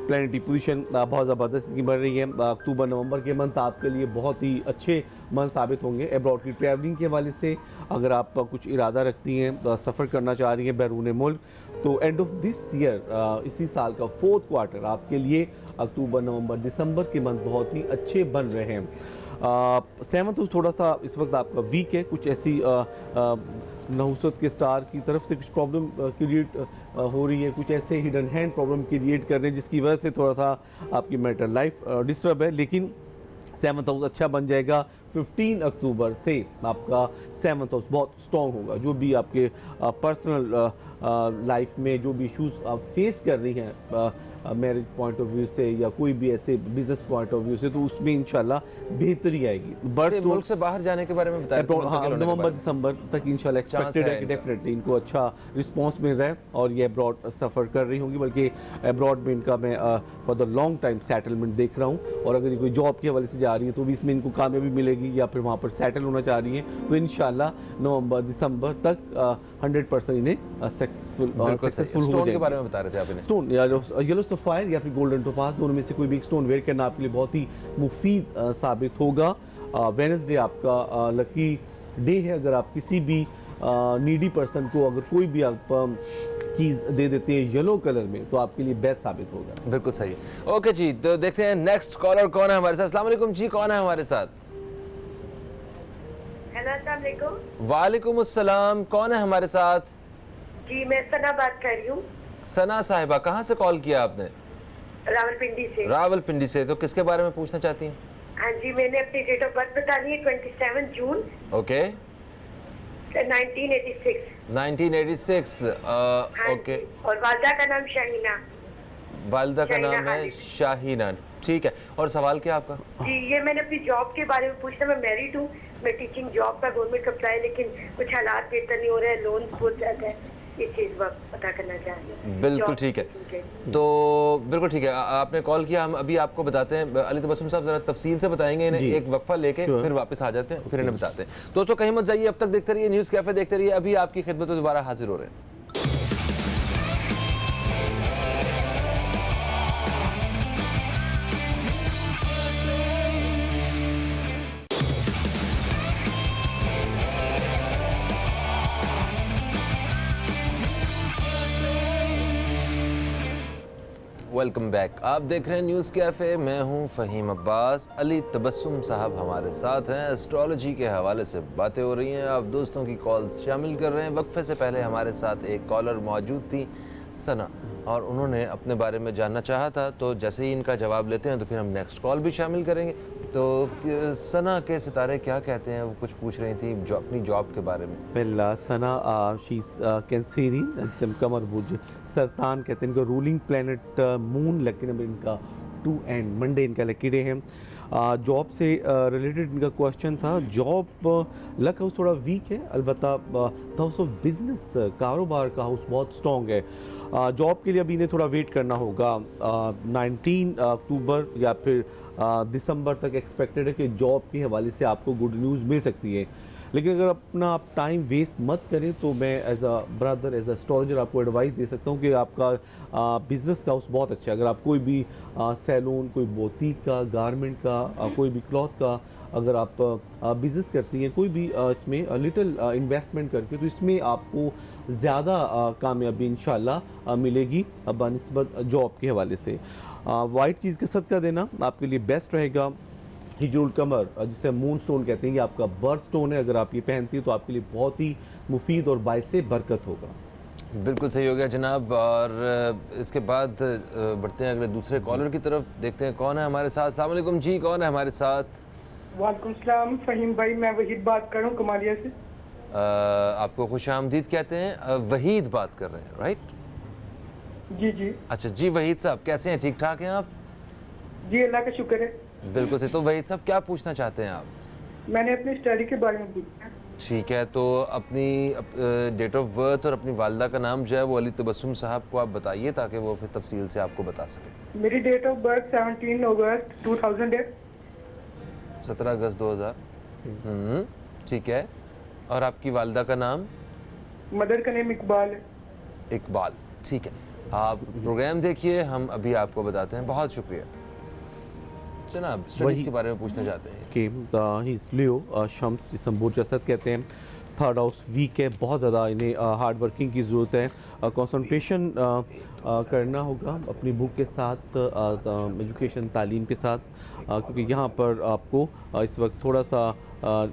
planetary position बहुत ज़बरदस्त की बढ़ रही है। अक्टूबर नवंबर के मंथ आपके लिए बहुत ही अच्छे मंथ साबित होंगे। एब्रॉड की ट्रैवलिंग के हवाले से अगर आप कुछ इरादा रखती हैं, सफ़र करना चाह रही हैं बैरून मुल्क, तो एंड ऑफ दिस ईयर, इसी साल का 4th क्वार्टर आपके लिए अक्टूबर नवंबर दिसंबर के मंथ बहुत ही अच्छे बन रहे हैं। 7th हाउस थोड़ा सा इस वक्त आपका वीक है, कुछ ऐसी नहुसत के स्टार की तरफ से कुछ प्रॉब्लम क्रिएट हो रही है, कुछ ऐसे हिडन हैंड प्रॉब्लम क्रिएट कर रहे हैं जिसकी वजह से थोड़ा सा आपकी मैरिटल लाइफ डिस्टर्ब है। लेकिन 7th हाउस अच्छा बन जाएगा। 15 अक्टूबर से आपका 7th हाउस बहुत स्ट्रॉन्ग होगा। जो भी आपके पर्सनल लाइफ में जो भी इश्यूज आप फेस कर रही हैं मैरिज पॉइंट ऑफ व्यू से या कोई भी ऐसे बिजनेस पॉइंट ऑफ व्यू से, तो उसमें इंशाल्लाह बेहतरी आएगी। बर्थ मुल्क से बाहर जाने के बारे में बताएं। हाँ, नवंबर दिसंबर तक इंशाल्लाह एक्सपेक्टेड है कि डेफिनेटली इनको अच्छा रिस्पांस मिल रहा है और ये अब्रॉड सफ़र कर रही होंगी। बल्कि अब्रॉड में इनका मैं for the long time settlement देख रहा हूँ, और अगर ये कोई जॉब के हवाले से जा रही है तो भी इसमें इनको कामयाबी मिलेगी, या फिर वहाँ पर सेटल होना चाह रही हैं तो इंशाल्लाह नवंबर दिसंबर तक 100% इन्हें सक्सेसफुल स्टोन के बारे में बता रहे थे आप इन्हें। स्टोन येलो सफायर या फिर गोल्डन टोपाज, दोनों में से कोई भी एक स्टोन वेयर करना आपके लिए बहुत ही मुफीद साबित होगा। वेडनेसडे आपका लकी डे है। अगर आप किसी भी नीडी पर्सन को अगर कोई भी आप चीज़ दे देते हैं येलो कलर में तो आपके लिए बेस्ट साबित होगा। बिल्कुल सही है। ओके जी, तो देखते हैं नेक्स्ट कॉलर कौन है हमारे साथ। अस्सलाम वालेकुम जी, कौन है हमारे साथ? हेलो, अस्सलाम वालेकुम। वालेकुम अस्सलाम, कौन है हमारे साथ? जी, मैं सना बात कर रही हूँ। सना साहिबा, कहाँ से कॉल किया आपने? रावलपिंडी से। रावलपिंडी से। तो किसके बारे में पूछना चाहती हैं? हाँ जी, मैंने अपनी डेट ऑफ बर्थ बता दी है, 27 जून ओके 1986। 1986। हाँ ओके, जी, और वालदा का नाम शाहीना। वालिदा का शाहीना नाम है हालिद। शाहीना। ठीक है, और सवाल क्या आपका? जी, ये मैंने अपनी जॉब के बारे में पूछना। मैं मैरिड हूँ, मैं टीचिंग जॉब का गवर्नमेंट अप्लाई, लेकिन कुछ हालात बेहतर नहीं हो रहे हैं, लोन बहुत ज्यादा है, ये चीज़ पता करना चाह रही हूँ। बिल्कुल जॉब ठीक है। की। तो बिल्कुल ठीक है, आपने कॉल किया, हम अभी आपको बताते हैं। अली तबस्सुम साहब जरा तफसील से बताएंगे इन्हें, जी। एक वक्फा लेके Sure. फिर वापस आ जाते हैं, फिर इन्हें बताते हैं। दोस्तों कहीं मत जाइए, अब तक देखते रहिए न्यूज़ कैफे, देखते रहिए, अभी आपकी खिदमत में दोबारा हाजिर हो रहे हैं। वेलकम बैक, आप देख रहे हैं न्यूज़ कैफ़े, मैं हूं फ़हीम अब्बास। अली तबस्सुम साहब हमारे साथ हैं, एस्ट्रोलॉजी के हवाले से बातें हो रही हैं, आप दोस्तों की कॉल्स शामिल कर रहे हैं। वक्फे से पहले हमारे साथ एक कॉलर मौजूद थी, सना, और उन्होंने अपने बारे में जानना चाहा था, तो जैसे ही इनका जवाब लेते हैं तो फिर हम नेक्स्ट कॉल भी शामिल करेंगे। तो सना के सितारे क्या कहते हैं, वो कुछ पूछ रही थी अपनी जॉब के बारे में। वेल सना, शी इज कैंसरियन, जिसे हम कमर बुर्ज सरतान कहते हैं। इनका रूलिंग प्लैनेट मून, लेकिन अब इनका 2 एंड मंडे इनका लकी डे है। जॉब से रिलेटेड इनका क्वेश्चन था। जॉब लक हाउस थोड़ा वीक है, अलबत्ता हाउस ऑफ बिजनेस, कारोबार का हाउस बहुत स्ट्रॉन्ग है। जॉब के लिए अभी इन्हें थोड़ा वेट करना होगा। 19 अक्टूबर या फिर दिसंबर तक एक्सपेक्टेड है कि जॉब के हवाले से आपको गुड न्यूज़ मिल सकती है। लेकिन अगर अपना आप टाइम वेस्ट मत करें तो मैं as a brother, as a astrologer आपको एडवाइस दे सकता हूँ कि आपका बिज़नेस का हाउस बहुत अच्छा है। अगर आप कोई भी सैलून, कोई बोतीक का, गारमेंट का, कोई भी क्लॉथ का अगर आप बिज़नेस करती हैं, कोई भी इसमें लिटिल इन्वेस्टमेंट करके, तो इसमें आपको ज़्यादा कामयाबी इंशाल्लाह मिलेगी बनिस्बत जॉब के हवाले से। वाइट चीज़ का सदका देना आपके लिए बेस्ट रहेगा। हिजरुल कमर, जिसे मून स्टोन कहते हैं, ये आपका बर्थ स्टोन है। अगर आप ये पहनती हैं तो आपके लिए बहुत ही मुफीद और बाइसे बरकत होगा। बिल्कुल सही हो गया जनाब। और इसके बाद बढ़ते हैं अगले दूसरे कॉलर की तरफ, देखते हैं कौन है हमारे साथ। अस्सलाम वालेकुम जी, कौन है हमारे साथ? वालेकुम सलाम फ़हीम भाई, मैं वहीद बात कर रहा हूँ कमालिया से। आपको खुश आमदीद कहते हैं। वहीद बात कर रहे हैं, राइट? जी जी अच्छा जी, वहीद साहब कैसे हैं, ठीक ठाक हैं आप? जी अल्लाह का शुक्र है। बिल्कुल सही। तो वहीद साहब क्या पूछना चाहते हैं आप? मैंने अपनी स्टडी के बारे में पूछा है। ठीक है, तो अपनी डेट ऑफ बर्थ और अपनी वालदा का नाम जो है वो अली तबस्सुम साहब को आप बताइए ताकि वो फिर तफसील से आपको बता सकें। मेरी डेट ऑफ बर्थ 17 अगस्त 2000 है। 17 अगस्त 2000। ठीक है। और आपकी वालदा का नाम? मदर का नेम इकबाल है। इकबाल, ठीक है। आप प्रोग्राम देखिए, हम अभी आपको बताते हैं। बहुत शुक्रिया जनाब। स्टडीज़ के बारे में पूछना चाहते हैं कि ही इज़ लियो शम्स, जिसे हम बुर्ज असद कहते हैं। थर्ड हाउस वीक है, बहुत ज़्यादा इन्हें हार्ड वर्किंग की ज़रूरत है, कंसंट्रेशन करना होगा अपनी बुक के साथ, एजुकेशन तालीम के साथ, क्योंकि यहाँ पर आपको इस वक्त थोड़ा सा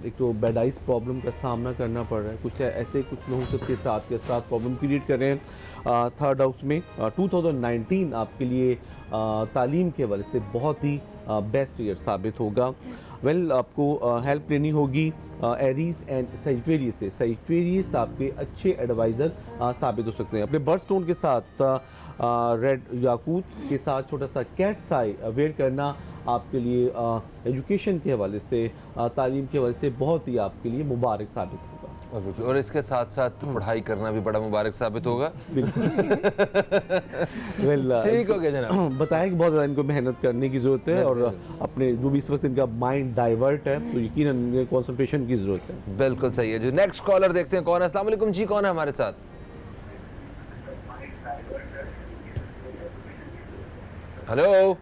एक तो बेडाइस प्रॉब्लम का सामना करना पड़ रहा है। कुछ ऐसे कुछ नहुसत के साथ प्रॉब्लम क्रिएट कर रहे हैं। थर्ड हाउस में 2019 आपके लिए तालीम के हवाले से बहुत ही बेस्ट ईयर साबित होगा। आपको हेल्प लेनी होगी एरीज एंड सजिटेरियस से। सजिटेरियस आपके अच्छे एडवाइज़र साबित हो सकते हैं। अपने बर्थ स्टोन के साथ रेड याकूत के साथ छोटा सा कैट्स आई वेयर करना आपके लिए एजुकेशन के हवाले से, तालीम के हवाले से बहुत ही आपके लिए मुबारक साबित होगा। और इसके साथ साथ पढ़ाई करना भी बड़ा मुबारक साबित होगा। ठीक हो गया जनाब। बताया कि बहुत ज़्यादा इनको मेहनत करने की ज़रूरत है और अपने जो भी इस वक्त इनका माइंड डाइवर्ट है तो यकीनन इन्हें कंसंट्रेशन की ज़रूरत है। बिल्कुल सही है। जो नेक्स्ट कॉलर देखते हैं कौन है। अस्सलाम वालेकुम जी, कौन है हमारे साथ? हेलो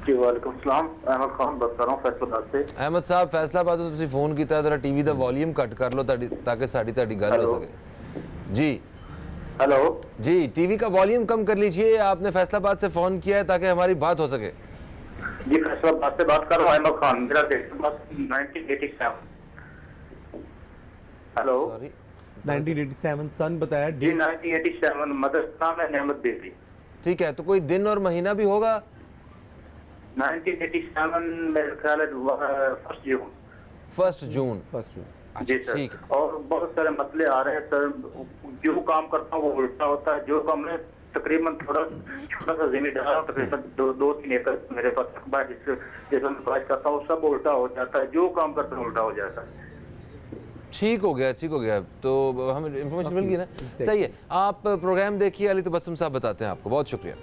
जी, वालेकुम सलाम। अहमद खान बात कर रहा हूँ फैसलाबाद से। अहमद साहब फैसलाबाद ਤੋਂ ਤੁਸੀਂ ਫੋਨ ਕੀਤਾ, जरा टीवी ਦਾ वॉल्यूम कट कर लो ताकि साड़ी ਗੱਲ हो सके। जी हेलो जी, टीवी का वॉल्यूम कम कर लीजिए। आपने फैसलाबाद से फ़ोन किया है ताकि हमारी बात हो सके। जी, फैसलाबाद से बात कर रहा हूँ। अहमद खान, मेरा डेट ऑफ बर्थ 1987। हेलो 1987 सन बताया जी, 1987। मदर का नाम है नेमत बेबी। ठीक है, तो कोई दिन और महीना भी होगा? 1987 मेरे ख्याल है 1 जून। 1 जून। जी सर। ठीक है। और बहुत सारे मसले आ रहे हैं सर। जो काम करता हूँ वो उल्टा होता है। जो काम में तकरीबन थोड़ा छोटा सा जमींदार, तकरीबन 2-3 एकड़ मेरे पास रकबा है, जिसमें मैं बात करता हूँ सब उल्टा हो जाता है। जो काम करता हूँ उल्टा हो जाता है। ठीक हो गया। तो हमें इंफॉर्मेशन मिल गई ना। सही है। आप प्रोग्राम देखिए, अली तबस्सुम साहब बताते हैं आपको। बहुत शुक्रिया।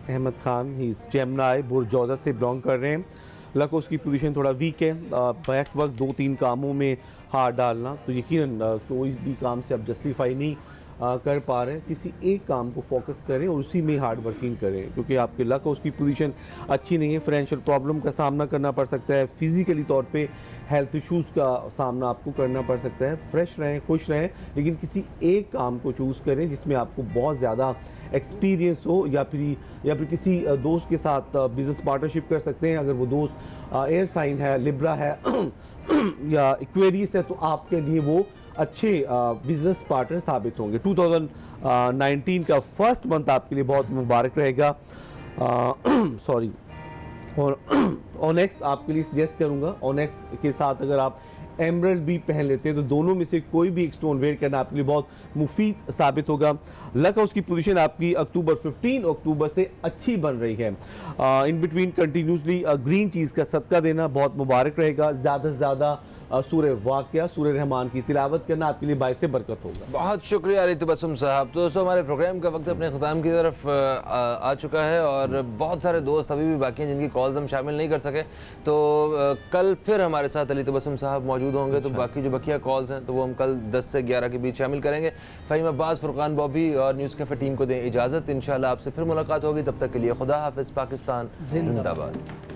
अहमद खान ही जेमिनी बुर्जौजा से बिलोंग कर रहे हैं। लक उसकी पोजीशन थोड़ा वीक है। बैक वक्त 2-3 कामों में हाथ डालना, तो यकीनन कोई भी काम से आप जस्टिफाई नहीं कर पा रहे हैं। किसी एक काम को फोकस करें और उसी में हार्ड वर्किंग करें, क्योंकि आपके लक उसकी पोजीशन अच्छी नहीं है। फाइनेंशियल प्रॉब्लम का सामना करना पड़ सकता है। फिजिकली तौर पे हेल्थ इश्यूज़ का सामना आपको करना पड़ सकता है। फ्रेश रहें, खुश रहें, लेकिन किसी एक काम को चूज़ करें जिसमें आपको बहुत ज़्यादा एक्सपीरियंस हो, या फिर किसी दोस्त के साथ बिजनेस पार्टनरशिप कर सकते हैं। अगर वो दोस्त एयर साइन है, लिब्रा है या एक्वेरियस है, तो आपके लिए वो अच्छे बिजनेस पार्टनर साबित होंगे। 2019 का फर्स्ट मंथ आपके लिए बहुत मुबारक रहेगा। सॉरी। और ऑनेक्स आपके लिए सजेस्ट करूंगा। ऑनेक्स के साथ अगर आप एमरल्ड भी पहन लेते हैं तो दोनों में से कोई भी एक स्टोन वेयर करना आपके लिए बहुत मुफीद साबित होगा। लक उसकी पोजीशन आपकी अक्टूबर 15 अक्टूबर से अच्छी बन रही है। इन बिटवीन कंटिन्यूसली ग्रीन चीज़ का सदका देना बहुत मुबारक रहेगा। ज़्यादा से ज़्यादा सूरह वाक़िया, सूरह रहमान की तिलावत करना आपके लिए बाइस बरकत होगा। बहुत शुक्रिया अली तबस्सुम साहब। तो दोस्तों, हमारे प्रोग्राम का वक्त अपने ख़त्म की तरफ आ चुका है और बहुत सारे दोस्त अभी भी बाकी हैं जिनकी कॉल्स हम शामिल नहीं कर सके। तो कल फिर हमारे साथ अली तबस्सुम साहब मौजूद होंगे। तो बाकी जो बकिया कॉल्स हैं तो वो हम कल 10 से 11 के बीच शामिल करेंगे। फ़हीम अब्बास, फुरकान बॉबी और न्यूज़ कैफ़े टीम को दें इजाज़त। इंशाअल्लाह आपसे फिर मुलाकात होगी। तब तक के लिए खुदा हाफ़िज़। पाकिस्तान जिंदाबाद।